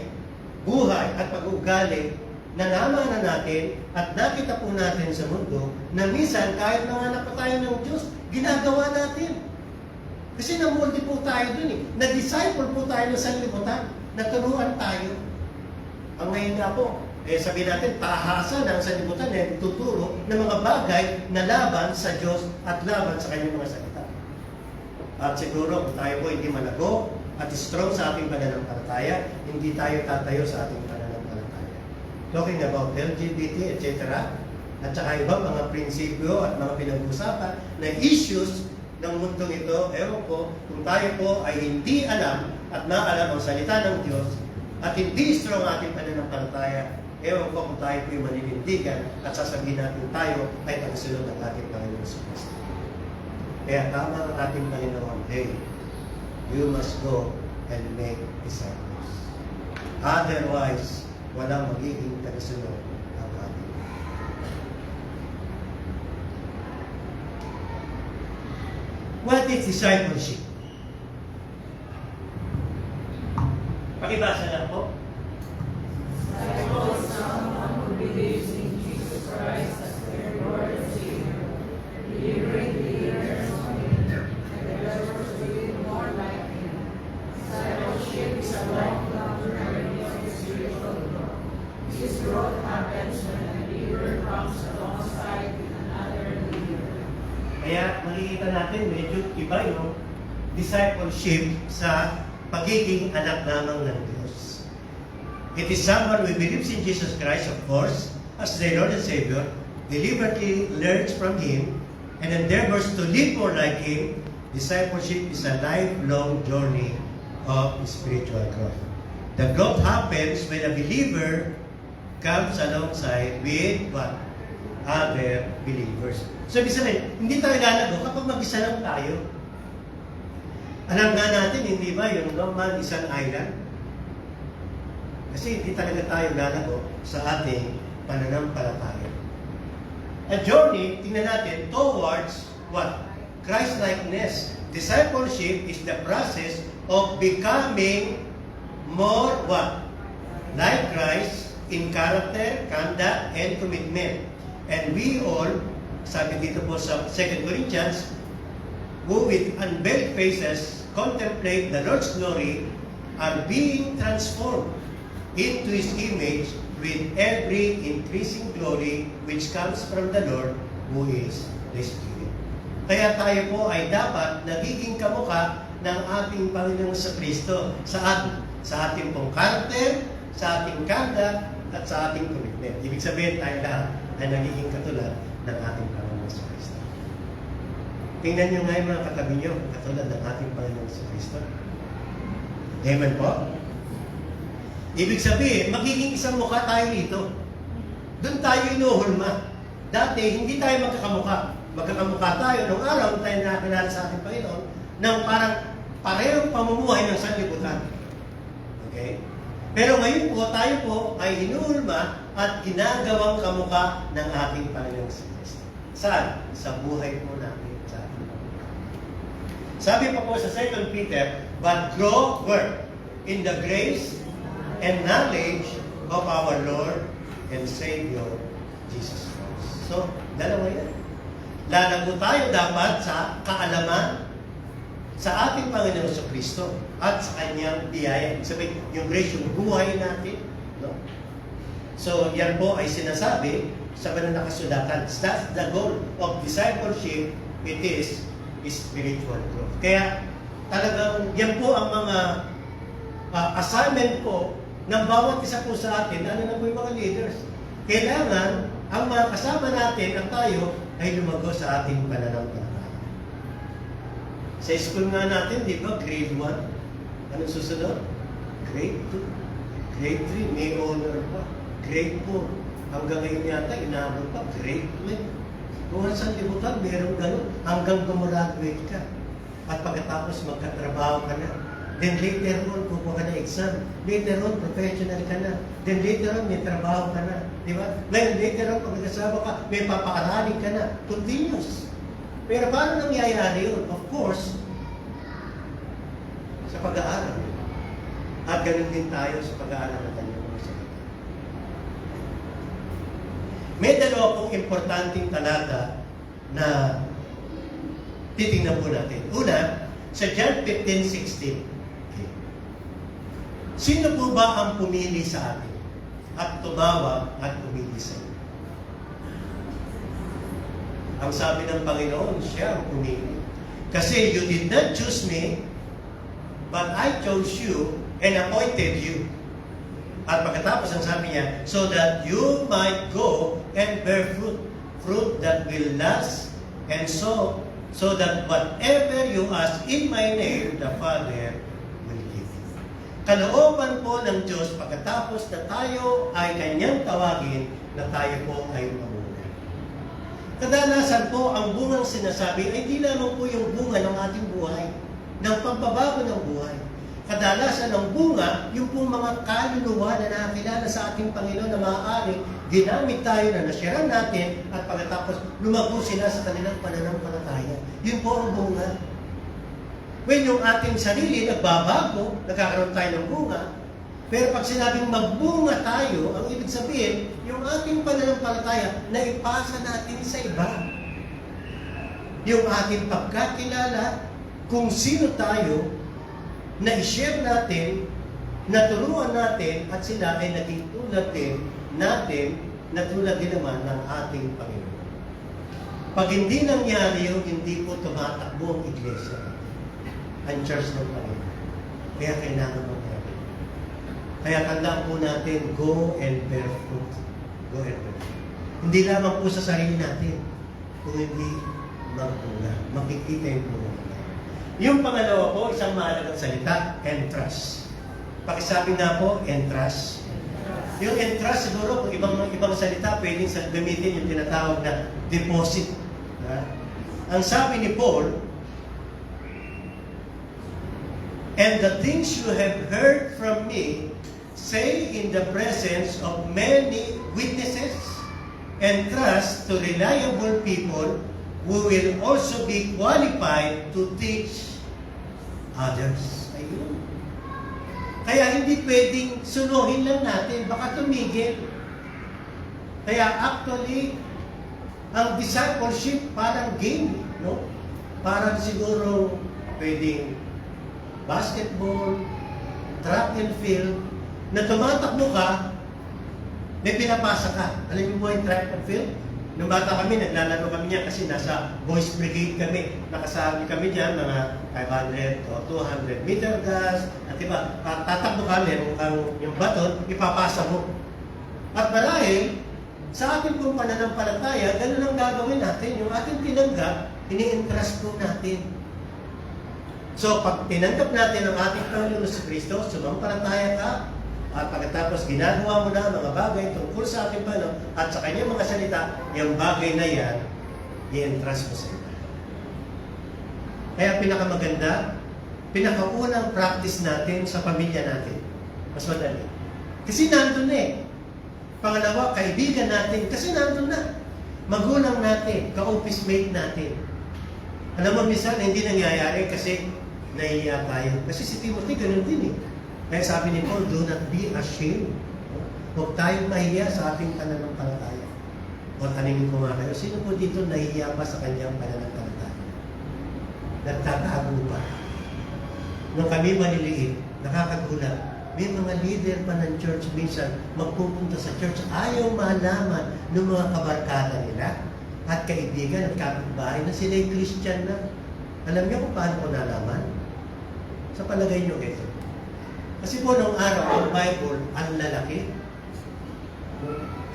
buhay at pag-uugali na naman na natin at nakita po natin sa mundo na minsan kahit nanganak pa tayo ng Diyos, ginagawa natin. Kasi namuldi po tayo dun eh. Na-disciple po tayo ng sanlibutan. Naturuan tayo. Ang ngayon nga po, sabihin natin, tahasa ng sanlibutan na tuturo ng mga bagay na laban sa Diyos at laban sa kanyang mga salita. At siguro kung tayo po hindi malago at strong sa ating pananampalataya, hindi tayo tatayo sa ating pananampalataya. Talking about LGBT, etc. At saka ibang mga prinsipyo at mga pinag-usapan na issues ng mundong ito, ewan po, kung tayo po ay hindi alam at naalam ang salita ng Diyos at hindi strong ating pananampalataya, ewan po kung tayo po'y maninindigan at sasabihin natin tayo ay tagasunod ng ating Panginoon sa Kristo. Kaya tama ang ating Panginoon, hey, you must go and make disciples. Otherwise, walang magiging tagasunod ang ating. What is discipleship? Pakibasa lang po. Disciples, someone who believes in Jesus Christ as their Lord and Savior, delivering the leaders on Him, and the efforts to be more like Him. Discipleship is a lifelong journey of spiritual growth. This growth happens when a believer comes alongside with another believer. Kaya makikita natin, medyo iba yung discipleship sa pagiging anak lamang ng Diyos. It is someone who believes in Jesus Christ, of course, as their Lord and Savior, deliberately learns from Him, and endeavors to live more like Him. Discipleship is a lifelong journey of spiritual growth. The growth happens when a believer comes alongside with what? Other believers. So, ibig sabihin, hindi tayo lalago kapag mag-isa lang tayo. Alam nga natin, hindi ba, yung normal isang island? Kasi hindi talaga tayo lalago sa ating pananampalataya. A journey, tingnan natin, towards what? Christ-likeness. Discipleship is the process of becoming more what? Like Christ in character, conduct, and commitment. And we all, sabi dito po sa 2 Corinthians, who with unveiled faces contemplate the Lord's glory, are being transformed into His image with every increasing glory which comes from the Lord, who is the Spirit. Kaya tayo po ay dapat nagiging kamukha ng ating Panginoong sa Kristo sa ating pong karakter, sa ating conduct, at sa ating commitment. Ibig sabihin tayo lahat ay nagiging katulad ng ating Panginoong sa Kristo. Tingnan nyo nga yung mga katabi nyo, katulad ng ating Panginoon sa Kristo. Amen po? Ibig sabihin, magiging isang mukha tayo dito. Doon tayo inuhulma. Dati, hindi tayo magkakamukha. Magkakamukha tayo nung araw tayo nakakilala sa ating Panginoon ng parang parehong pamumuhay ng sanlibutan. Okay? Pero ngayon po, tayo po ay hinuhulma at ginagawang kamukha ng ating Panginoon sa Kristo. Saan? Sa buhay po natin. Sabi pa po sa 2 Peter, but grow where? In the grace and knowledge of our Lord and Savior, Jesus Christ. So, dalawa yan. Lalago tayo dapat sa kaalaman sa ating Panginoon sa Kristo at sa Kanyang biyaya. Sabi, yung grace, yung buhay natin. No? So, yan po ay sinasabi sa banal na kasulatan. That's the goal of discipleship. It is spiritual growth. Kaya talagang yan po ang mga assignment po ng bawat isa po sa atin, ano na po yung mga leaders. Kailangan ang mga kasama natin at tayo ay lumago sa ating pananampalataya. Sa school nga natin, di ba, grade 1. Anong susunod? Grade 2. Grade 3, may honor pa. Grade 4. Hanggang ngayon yata, inaabot pa. Grade 12. Kung saan libutan, meron gano'n hanggang gumraduate ka. At pagkatapos magkatrabaho ka na. Then later on, kukuha ka na exam. Later on, professional ka na. Then later on, may trabaho ka na. Di ba? Then later on, pag nag-asawa ka, may papaaralin ka na. Continuous. Pero paano nangyayari yun? Of course, sa pag-aaral. At ganun din tayo sa pag-aaral ng kanyang mga salita. May dalawa pong importanteng talata na titingnan po natin. Una, sa John 15:16. Okay. Sino po ba ang pumili sa atin at tumawag at pumili sa iyo? Ang sabi ng Panginoon, siya ang pumili. Kasi you did not choose me, but I chose you and appointed you. At pagkatapos ang sabi niya, so that you might go and bear fruit, fruit that will last, and so that whatever you ask in my name, the Father will give you. Kalooban po ng Diyos, pagkatapos na tayo ay Kanyang tawagin, na tayo po ay mamunay. Kadalasan po, ang bungang sinasabi ay di lamang po yung bunga ng ating buhay, ng pagbabago ng buhay. Kadalasan ang bunga, yung pong mga kaluluwa na nakakilala sa ating Panginoon na maaari, ginamit tayo na nasyaran natin at pagkatapos lumago sila sa kanilang pananampalataya. Yun po ang bunga. When yung ating sarili nagbabago, nagkakaroon tayo ng bunga, pero pag sinabing magbunga tayo, ang ibig sabihin, yung ating pananampalataya na ipasa natin sa iba. Yung ating pagkakilala, kung sino tayo, na i-share natin, naturuan natin, at sila ay naging tulad din natin, na tulad din naman ng ating Panginoon. Pag hindi nangyari yung hindi po tumatakbo ang iglesia, ang church ng Panginoon. Kaya kailangan mangyari. Kaya tandaan po natin, go and bear fruit. Go and bear fruit. Hindi lamang po sa sarili natin, kung hindi magbunga. Makikita yung bunga. Yung pangalawa po, isang mahalagang salita, entrust. Pakisabi nga po, entrust. Yung entrust siguro, kung ibang salita, pwedeng gamitin yung tinatawag na deposit. Ang sabi ni Paul, and the things you have heard from me, say in the presence of many witnesses, and trust to reliable people who will also be qualified to teach others. Ayun. Kaya hindi pwedeng sunuhin lang natin, baka tumigil. Kaya actually, ang discipleship parang game, no? Parang siguro pwedeng basketball, track and field, na tumatakbo ka, may pinapasa ka. Alam niyo po yung track and field? Nung bata kami, naglalaro kami niya kasi nasa boys brigade kami. Nakasali kami diyan mga 500 o 200 meter gas. At diba, tatakbo ka, meron kang yung baton, ipapasa mo. At marahil, sa ating pong pananampalataya, ganun ang gagawin natin. Yung ating tinanggap, ini-entrust po natin. So, pag tinanggap natin ang ating Panginoon sa Kristo, sumampalataya ka, at pagkatapos ginagawa mo na mga bagay tungkol sa ating Panginoon at sa kanyang mga salita, yung bagay na yan, i-entrust mo sa iba. Kaya pinakamaganda, pinakaunang practice natin sa pamilya natin. Mas madali. Kasi nandun na eh. Pangalawa, kaibigan natin. Kasi nandun na. Magulang natin, ka-office mate natin. Alam mo, minsan hindi nangyayari kasi nahihiya tayo. Kasi si Timothy, ganun din eh. Kaya sabi ni Paul, do not be ashamed. Huwag tayong mahiya sa ating pananampalataya. O taningin ko nga kayo, sino po dito nahihiya pa sa kanyang pananampalataya? Nagtatago pa. Nung kami maliliit, nakakagulat. May mga leader pa ng church minsan magpupunta sa church, ayaw malaman ng mga kabarkada nila at kaibigan at kapitbahay na sila'y Christian na. Alam niyo kung paano ko nalaman? Sa palagay niyo ito. Kasi po nung araw, ang Bible, ang lalaki.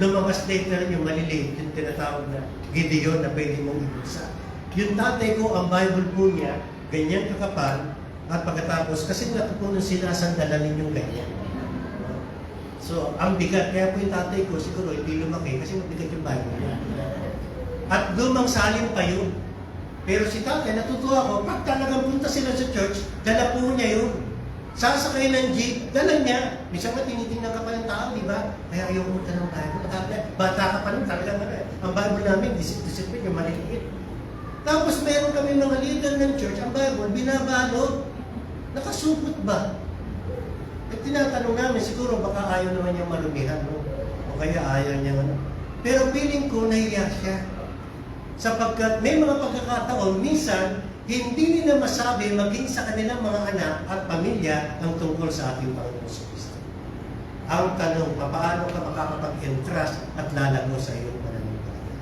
Lumabas later yung maliliit, yung tinatawag na Gideon na pwede mong ibuksa. Yung tatay ko, ang Bible po niya, ganyan kakapal, at pagkatapos, kasi natutunan sinasandalan ninyong ganyan. So, ang bigat. Kaya po yung tatay ko, siguro, hindi lumaki, kasi mabigat yung Bible niya. At lumang salim pa yun. Pero si tatay, natutuwa ko, pag talagang punta sila sa church, dala po niya yun. Sasakay ng jeep, dala niya. Minsan ka tinitingnan ka pa ng tao, di ba? Kaya ayaw mo ka ng Bible. Bata ka pa rin, talagang ang Bible namin, discipline yung maliit. Tapos meron kami mga leader ng church, ang Bible, binabalot. Nakasupot ba? At tinatanong namin, siguro baka ayaw naman niyang malumihan, no? O kaya ayaw niya, ano? Pero feeling ko, nahiya siya. Sapagkat may mga pagkakataon, minsan, hindi nila masabi maging sa kanilang mga anak at pamilya ang tungkol sa ating Panginoon sa Kristo. Ang tanong, paano ka makakapag-entrust at lalago sa iyong pananampalataya?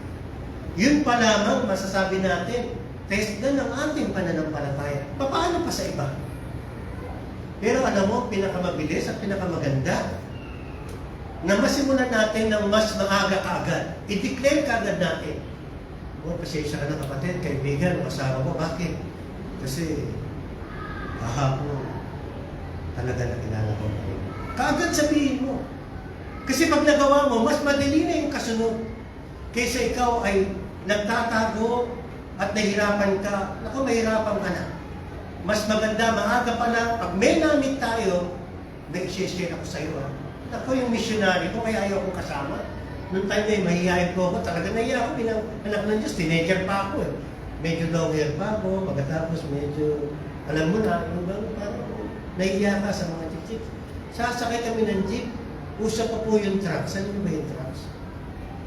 Yun pa lamang masasabi natin, test na ng ating pananampalataya. Paano pa sa iba? Pero alam mo, pinakamabilis at pinakamaganda na masimulan natin ng mas maaga kaagad. I-declare kaagad natin. Pasensya ka na kapatid, kaibigan, kasama ko. Bakit? Kasi kahapon talaga nakilala ko kayo. Kaagad sabihin mo. Kasi pag nagawa mo, mas madali na yung kasunod. Kaysa ikaw ay nagtatago at nahihirapan ka, naku, mahirapan ka na. Mas maganda, maaga pa lang, pag may namit tayo, may i-share ako sa iyo. Ako yung missionary ko, kaya ayaw kong kasama. Noong time na yun, mahihayin po ako. Talaga nahiya ako bilang anak ng Diyos. Teenager pa ako eh. Medyo long hair pa ako, pagkatapos medyo, alam mo na, yung bang parang nahiya ka sa mga chick-chick. Sasakay kami ng jeep, usap pa po yung trucks. Ano ba yung trucks?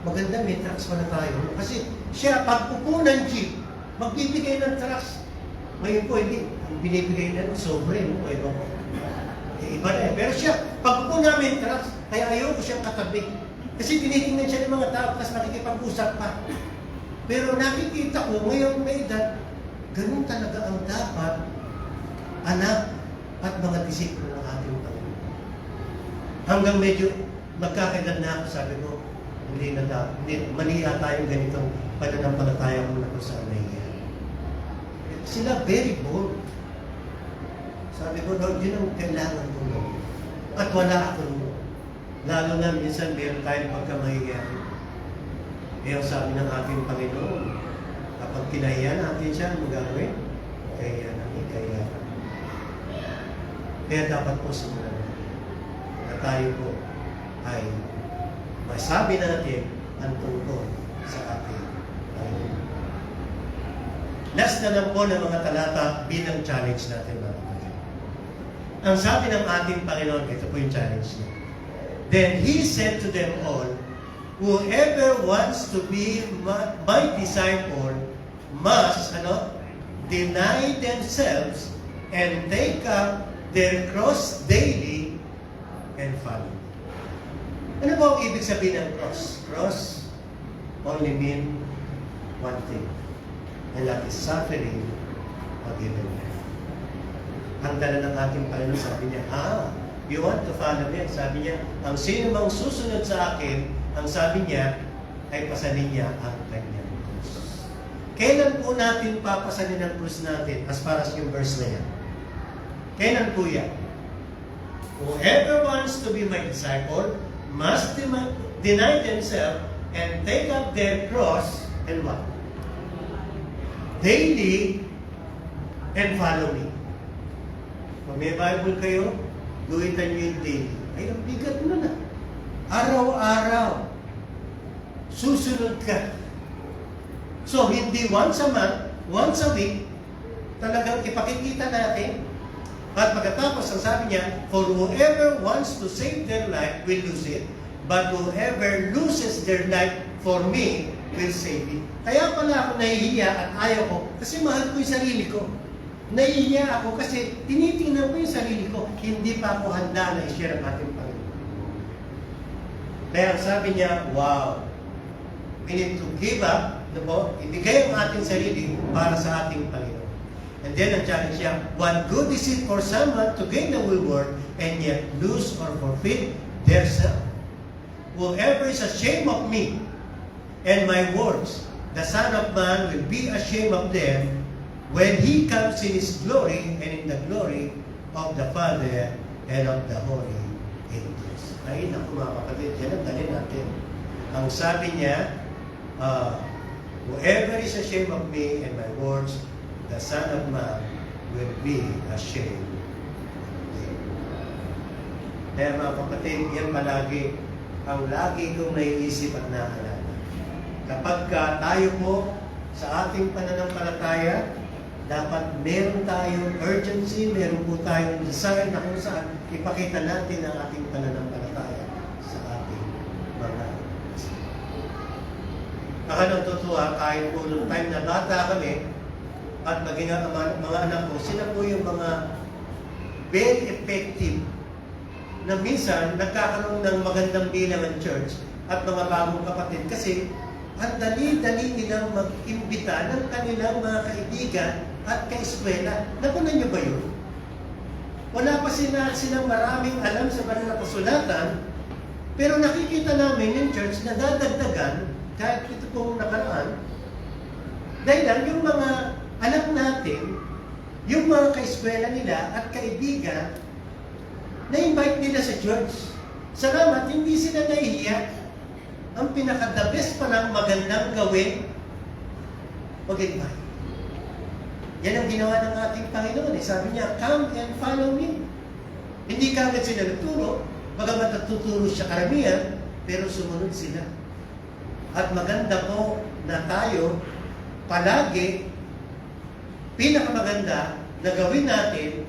Maganda, may trucks pa na tayo. Kasi siya, pag upo ng jeep, magbibigay ng trucks. Ngayon po, hindi. Ang binibigay na sobre, no? Iba po. Iba na eh. Pero siya, pag upo namin trucks, kaya ayaw ko siyang katabi. Kasi tinitingnan siya ng mga tao, tapos nakikipag-usap pa. Pero nakikita ko, ngayon may edad, ganun talaga ang dapat anak at mga disipulo ng ating Panginoon. Hanggang medyo magkakaedad na ako, sabi ko, hindi na dapat, mali yata yung ganitong pananampalataya kung ako saan nangyayari. Sila very bold. Sabi ko, Lord, yun ang kailangan ko. At wala ako. Lalo na minsan meron tayong pagkamahiyari. Kaya sabi ng ating Panginoon, kapag kinahiya natin siya, magagawin, kaya namin, kaya. Kaya dapat po simulan na tayo po ay masabi natin ang tungkol sa ating Panginoon. Last na lang po ng mga talata bilang challenge natin mga kapatid. Ang sabi ng ating Panginoon, ito po yung challenge niya. Then He said to them all, whoever wants to be my disciple must deny themselves and take up their cross daily and follow. Ano ba ang ibig sabihin ng cross? Cross only mean one thing, and that is suffering or giving life. Ang dala ng ating Panginoon, sabi niya, you want to follow me? Sabi niya, ang sino mang susunod sa akin, ang sabi niya, ay pasanin niya ang kanyang krus. Kailan po natin papasanin ang krus natin as far as yung verse na yan? Kailan po yan? Whoever wants to be my disciple must deny themselves and take up their cross and what? Daily and follow me. Kung may Bible kayo, guhitan nyo yung daily. Ay, ang bigat mo na. Araw-araw. Susunod ka. So, hindi once a month, once a week, talagang ipakikita natin. At pagkatapos, ang sabi niya, for whoever wants to save their life will lose it, but whoever loses their life for me will save it. Kaya pala ako nahihiya at ayaw ko, kasi mahal ko yung sarili ko. Nahihiya ako kasi tinitingnan ko yung sarili ko. Hindi pa ako handa na i-share ang ating Panginoon. Kaya sabi niya, wow, we need to give up, ibigay ang ating sarili para sa ating Panginoon. And then ang challenge niya, what good is it for someone to gain the whole world and yet lose or forfeit their self? Whoever is ashamed of me and my words, the Son of Man will be ashamed of them when He comes in His glory and in the glory of the Father and of the Holy Angels. Ay, naku mga kapatid, yan ang dali natin. Ang sabi niya, whoever is ashamed of me and my words, the Son of Man will be ashamed of them. Kaya mga kapatid, yan palagi ang lagi kong naiisip at naalala. Kapag tayo po sa ating pananampalataya, dapat meron tayong urgency, meron po tayong desire na kung saan ipakita natin ang ating pananampalataya sa ating mga natutuwa tayo po noong time na bata kami at maging ang mga anak ko, sila po yung mga very effective na minsan nagkakaroon ng magandang bilang ng church at mga bagong kapatid kasi ang dali-dali nilang mag-imbita ng kanilang mga kaibigan at ka-eskwela. Nakunan niyo ba yun? Wala pa silang maraming alam sa banal na kasulatan, pero nakikita namin yung church na dadagdagan, kahit ito pong nakaraan, dahil yung mga anak natin, yung mga ka-eskwela nila at kaibigan, na-invite nila sa church. Salamat, hindi sila nahihiya. Ang pinaka-the best pa lang magandang gawin mag-invite. Yan ang ginawa ng ating Panginoon. Sabi niya, come and follow me. Hindi ka agad sila nagturo, bagamat natuturo siya karamihan, pero sumunod sila. At maganda po na tayo palagi, pinakamaganda na gawin natin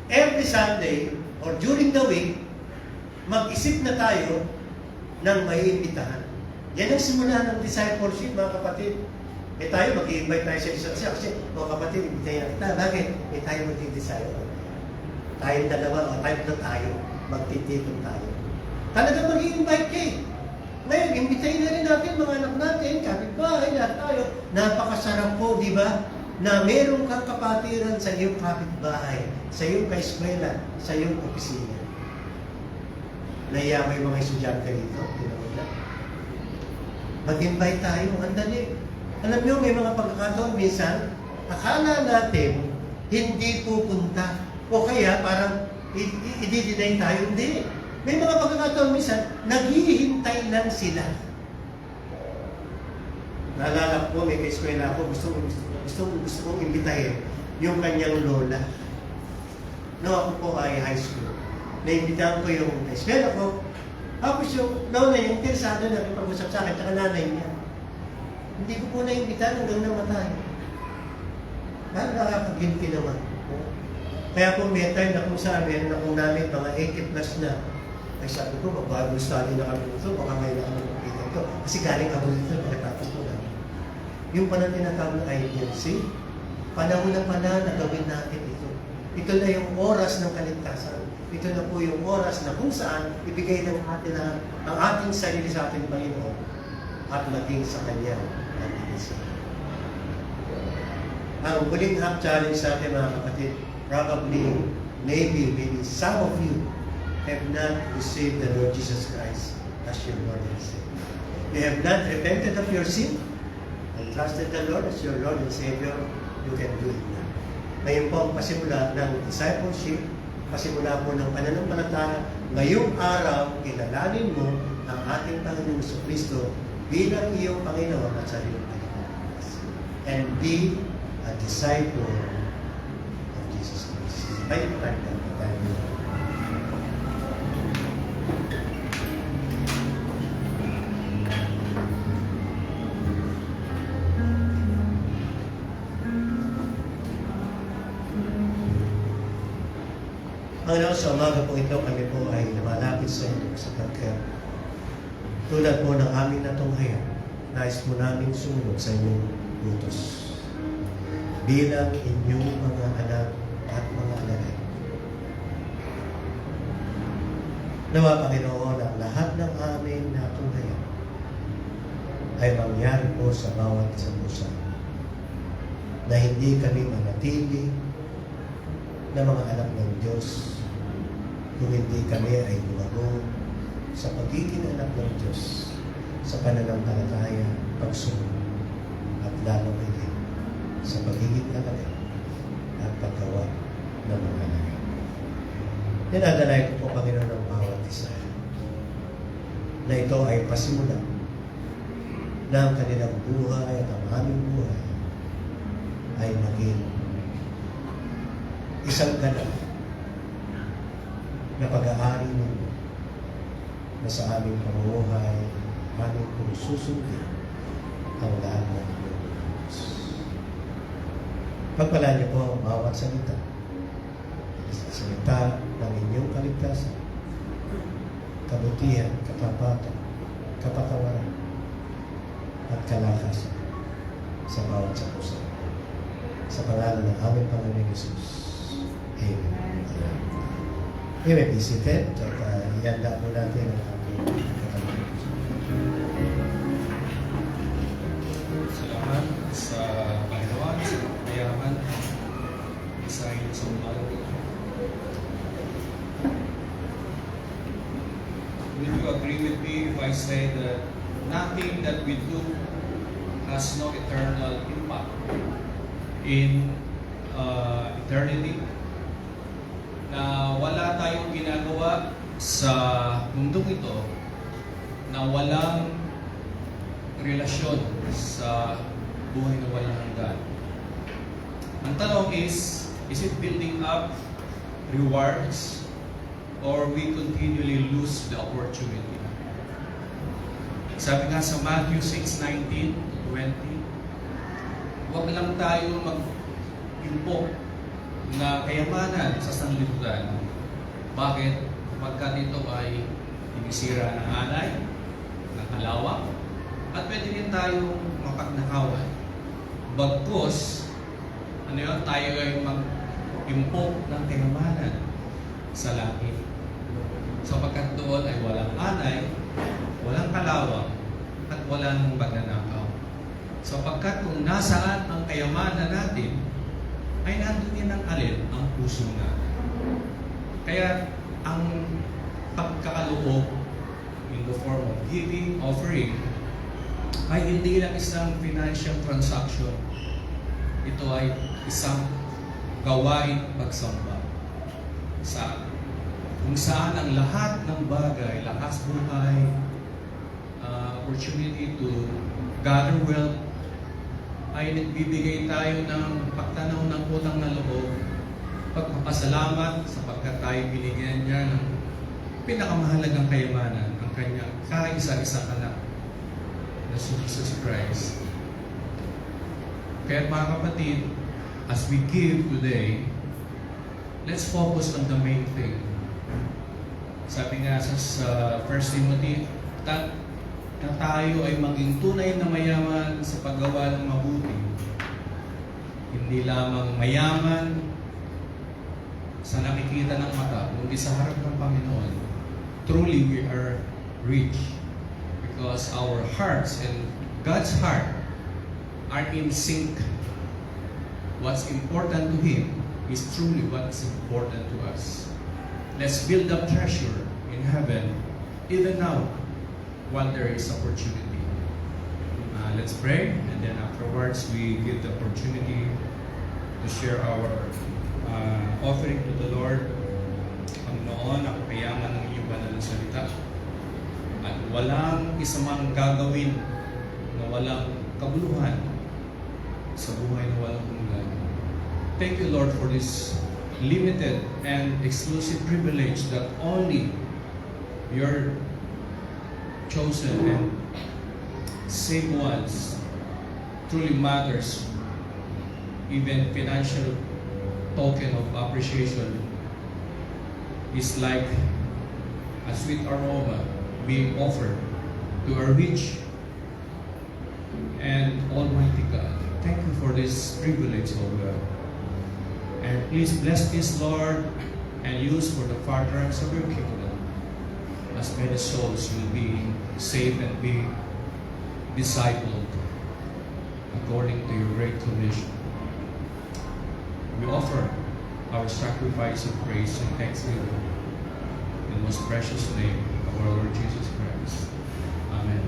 every Sunday or during the week, mag-isip na tayo ng maiimbitahan. Yan ang simula ng discipleship, mga kapatid. Tayo, mag-i-invite tayo sa isa't isa. Kasi, mga kapatid, imbitahin kita. Bakit? Tayo mag-i-disciple. Tayo dalawa, o tayo, magtitipon tayo. Talagang mag-i-invite kayo. Ngayon, imbitahin na rin natin mga anak natin, kapitbahay, lahat tayo. Napakasarap po, di ba? Na meron kang kapatiran sa iyong kapitbahay, sa iyong kaeskwela, sa iyong opisina. Naiya may mga estudyante rito, tinawag. Mag-invite tayo, ang dali. Alam niyo, may mga pagkakataon minsan, akala natin hindi pupunta. O kaya parang i-deny tayo. Hindi. May mga pagkakataon minsan, naghihintay lang sila. Naalala ko, may kaeskwela ako, gusto kong imbitahin yung kanyang lola. No, ako po ay high school. Naimbitahan ko yung kaeskwela ko. Tapos yung lola niya, interesado na pag-usap sa akin, tsaka nanay niya. Hindi ko po naimbitahan hanggang namatay. Parang nakakagilty naman. Kaya po may time na kung saan meron akong namin mga 80 plus na, ay sabi ko, mag-Bible study na kami nito, baka may na kami makita ito. Kasi galing ako dito, pagkatapos ko lang. Yung pala tinatawag na IDLC, panahon na pala na gawin natin ito. Ito na yung oras ng kaligtasan. Ito na po yung oras na kung saan ibigay ng atin ang ating sarili sa ating Panginoon at maging sa Kanya ang iglesia. Ang huling half challenge sa atin, mga kapatid, probably, maybe some of you have not received the Lord Jesus Christ as your Lord and Savior. You have not repented of your sin and trusted the Lord as your Lord and Savior. You can do it now. Ngayon po ang pasimula ng discipleship, pasimula po ng pananampalataya. Ngayong araw, kilalanin mo ang ating Panginoon Kristo bilang iyong Panginoon at sariling Panginoon. And be a disciple of Jesus Christ. May pagkakita po tayo. Panginoon, sa umaga po ito, kami po ay lumalapit sa inyo sapagkat tulad po ng aming natunghayan, nais po namin sumunod sa inyong utos. Bilang inyong mga anak at mga alagad. Nawa, Panginoon, ang lahat ng aming natunghayan ay mangyari po sa bawat isang pusa na hindi kami manatili na mga anak ng Diyos kung hindi kami ay lumago sa pagiging anak ng Diyos sa pananampalataya, pagsunod at lalong higit sa pagiging anak at paggawa ng mga anak. Dinadalay ko po, Panginoon, ng bawat isa na ito ay pasimula na ang kanilang buhay at ang aming buhay ay maging isang ganap na pag-aari ninyo na sa aming pamumuhay, aming kung susundin ang lahat ng inyong Diyos. Pagpala niyo po ang bawat salita. Salita ng inyong kaligtasan, kabutihan, katapatan, kapatawaran, at kalakasan sa bawat sapusan. Sa pangalan ng aming Panginoon Jesus. Amen. You may be seated at ihanda po natin ang ating katanungan. Salamat sa Panginoon, sa kayaman, sa inyong sa umaga. Will you agree with me if I say that nothing that we do has no eternal impact in eternity? Na wala tayong ginagawa sa mundong ito na walang relasyon sa buhay na walang hanggan. Ang tanong is it building up rewards or we continually lose the opportunity? Sabi nga sa Matthew 6:19-20, huwag lang tayo mag-impok na kayamanan sa sanlibutan. Bakit? Pagkat ito ay inisira ng anay, ng halawa, at pwede din tayong mapagnakawan. Bagkus, tayo ay mag-impok ng kayamanan sa langit. Sapagkat doon ay walang anay, walang kalawang, at walang magnanakaw. Sapagkat kung nasaan ang kayamanan natin, ay nandun din ang alin ang puso natin. Kaya ang pagkakaloob in the form of giving, offering, ay hindi lang isang financial transaction. Ito ay isang gawain pagsamba. Kung saan ang lahat ng bagay, lakas buhay, opportunity to gather wealth, ay nagbibigay tayo ng pagtanaw ng utang na loob, pagpapasalamat sapagkat tayo binigyan niya ng pinakamahalagang kayamanan, ang kanyang kaisa-isang anak na si Jesus Christ. Kaya mga kapatid, as we give today, let's focus on the main thing. Sabi nga sa 1 Timothy, na tayo ay maging tunay na mayaman sa paggawa ng mabuti. Hindi lamang mayaman sa nakikita ng mata, kundi sa harap ng Panginoon. Truly, we are rich because our hearts and God's heart are in sync. What's important to Him is truly what's important to us. Let's build up treasure in heaven, even now, while there is opportunity. Let's pray, and then afterwards we give the opportunity to share our offering to the Lord. Panginoon, ang kayaman ng iyong banal na salita. At walang isa mang gagawin na walang kabuluhan sa buhay na walang hanggan. Thank you, Lord, for this limited and exclusive privilege that only your chosen and saved ones truly matters. Even financial token of appreciation is like a sweet aroma being offered to our rich and almighty God. Thank you for this privilege, O God. And please bless this, Lord, and use for the furtherance of your kingdom, as many souls will be saved and be discipled according to your great commission. We offer our sacrifice of praise and thanksgiving in the most precious name of our Lord Jesus Christ. Amen.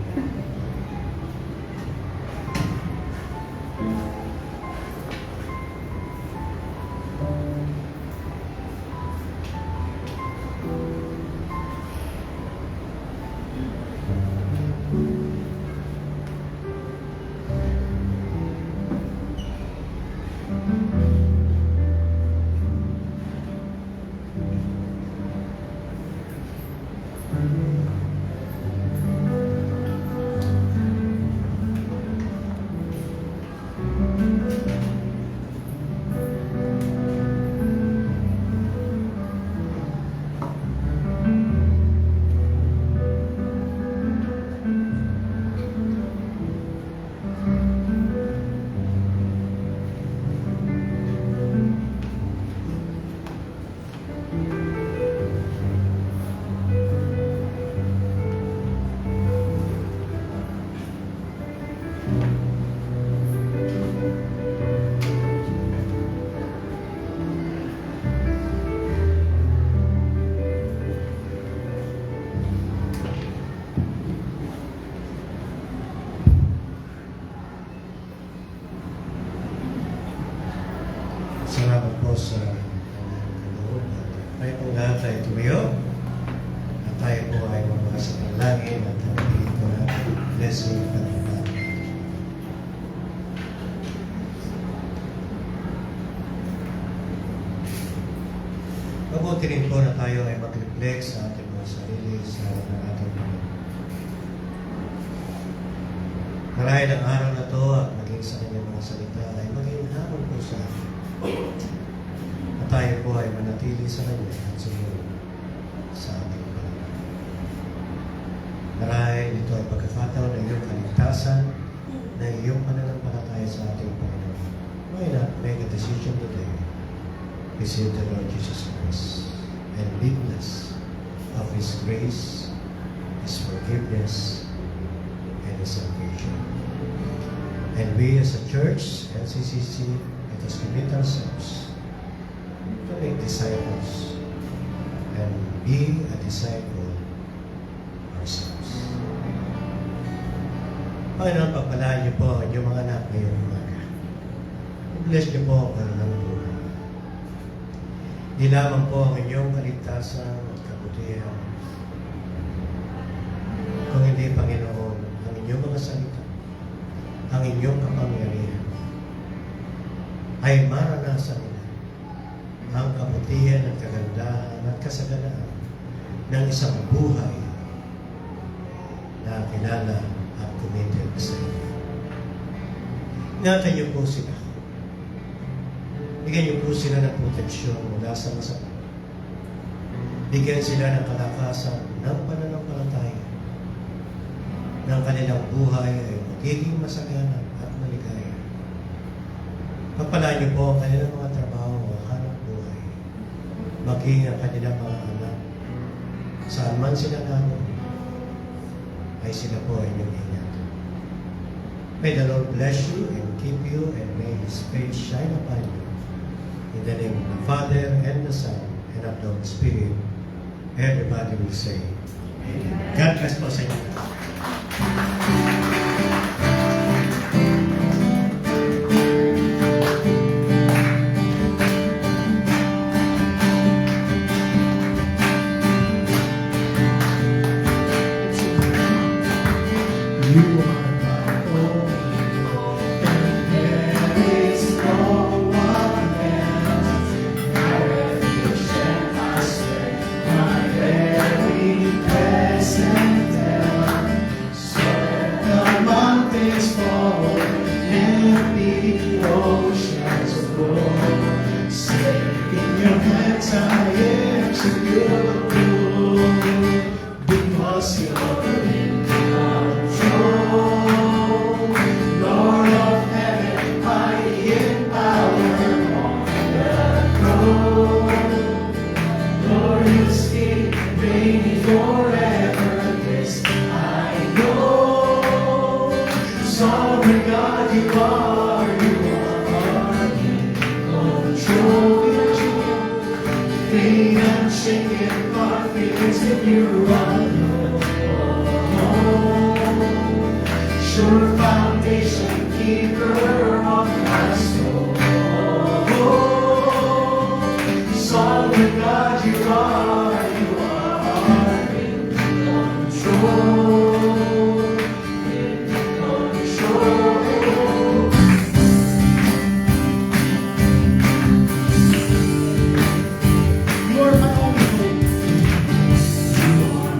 Salamat po sa Lord. Tayo pong lahat ay tumayo. At tayo po ay mamasa ng langit at hanggang po natin. Bless you, Father God. mabuti rin po na tayo ay mag-reflect sa ating mga sarili, sa ating mga. Marahil ang araw na to at maging sa kanyang mga salita ay maging hamon po sa atin. At tayo po ay manatili sa kanya at sumunod sa ating Panginoon. Marahil ito ay pagkakataon ng iyong kaligtasan, na iyong pananampalataya sa ating Panginoon. Why not make a decision today? Receive the Lord Jesus Christ and be blessed of His grace, His forgiveness, and His salvation. And we as a church, LCCC, let us commit ourselves to make disciples and be a disciple ourselves. Panginoon, pagpalaan niyo po ang inyong mga anak ngayong umaga. Bless niyo po ang kanilang buhay. Di lamang po ang inyong kaligtasan at kabutihan. Kung hindi, Panginoon, ang inyong mga salita, ang inyong kapangyarihan, ay maranasan nila ang kabutihan at kagandahan at kasaganaan ng isang buhay na kilala at committed sa inyo. Ingatan niyo po sila. Bigyan niyo po sila ng proteksyon mula sa masama. Bigyan sila ng kalakasan ng pananampalataya. Ng kanilang buhay ay magiging masagana at maligaya. Pagpalaan niyo po ang kanilang mga trabaho o hanap buhay. Maging ang kanilang mga anak. Saan man sila naroon, ay sila po ay inyong ingatan. May the Lord bless you and keep you, and may His face shine upon you. In the name of the Father, and the Son, and of the Holy Spirit, everybody will say, Amen. God bless po sa inyo. You are my only hope, and there is no one else. My refuge and my strength, my very present help. So let the mountains fall and the oceans roar. Safe in your hands I am secure, because you're in control. Lord of heaven, mighty in power, on the throne. Glorious King, reigning forever. This I know. Sovereign God, you are in control. Faith and shaken confidence in you alone. Sure foundation, keeper of my soul. Sovereign God, you are in control. In control. You are my only hope. You are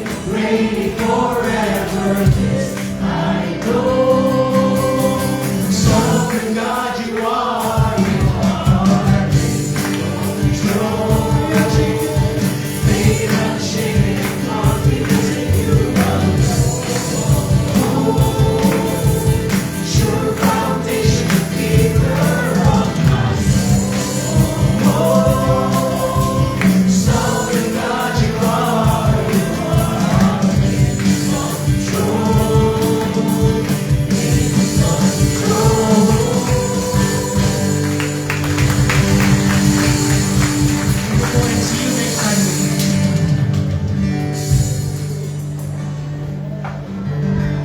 pray before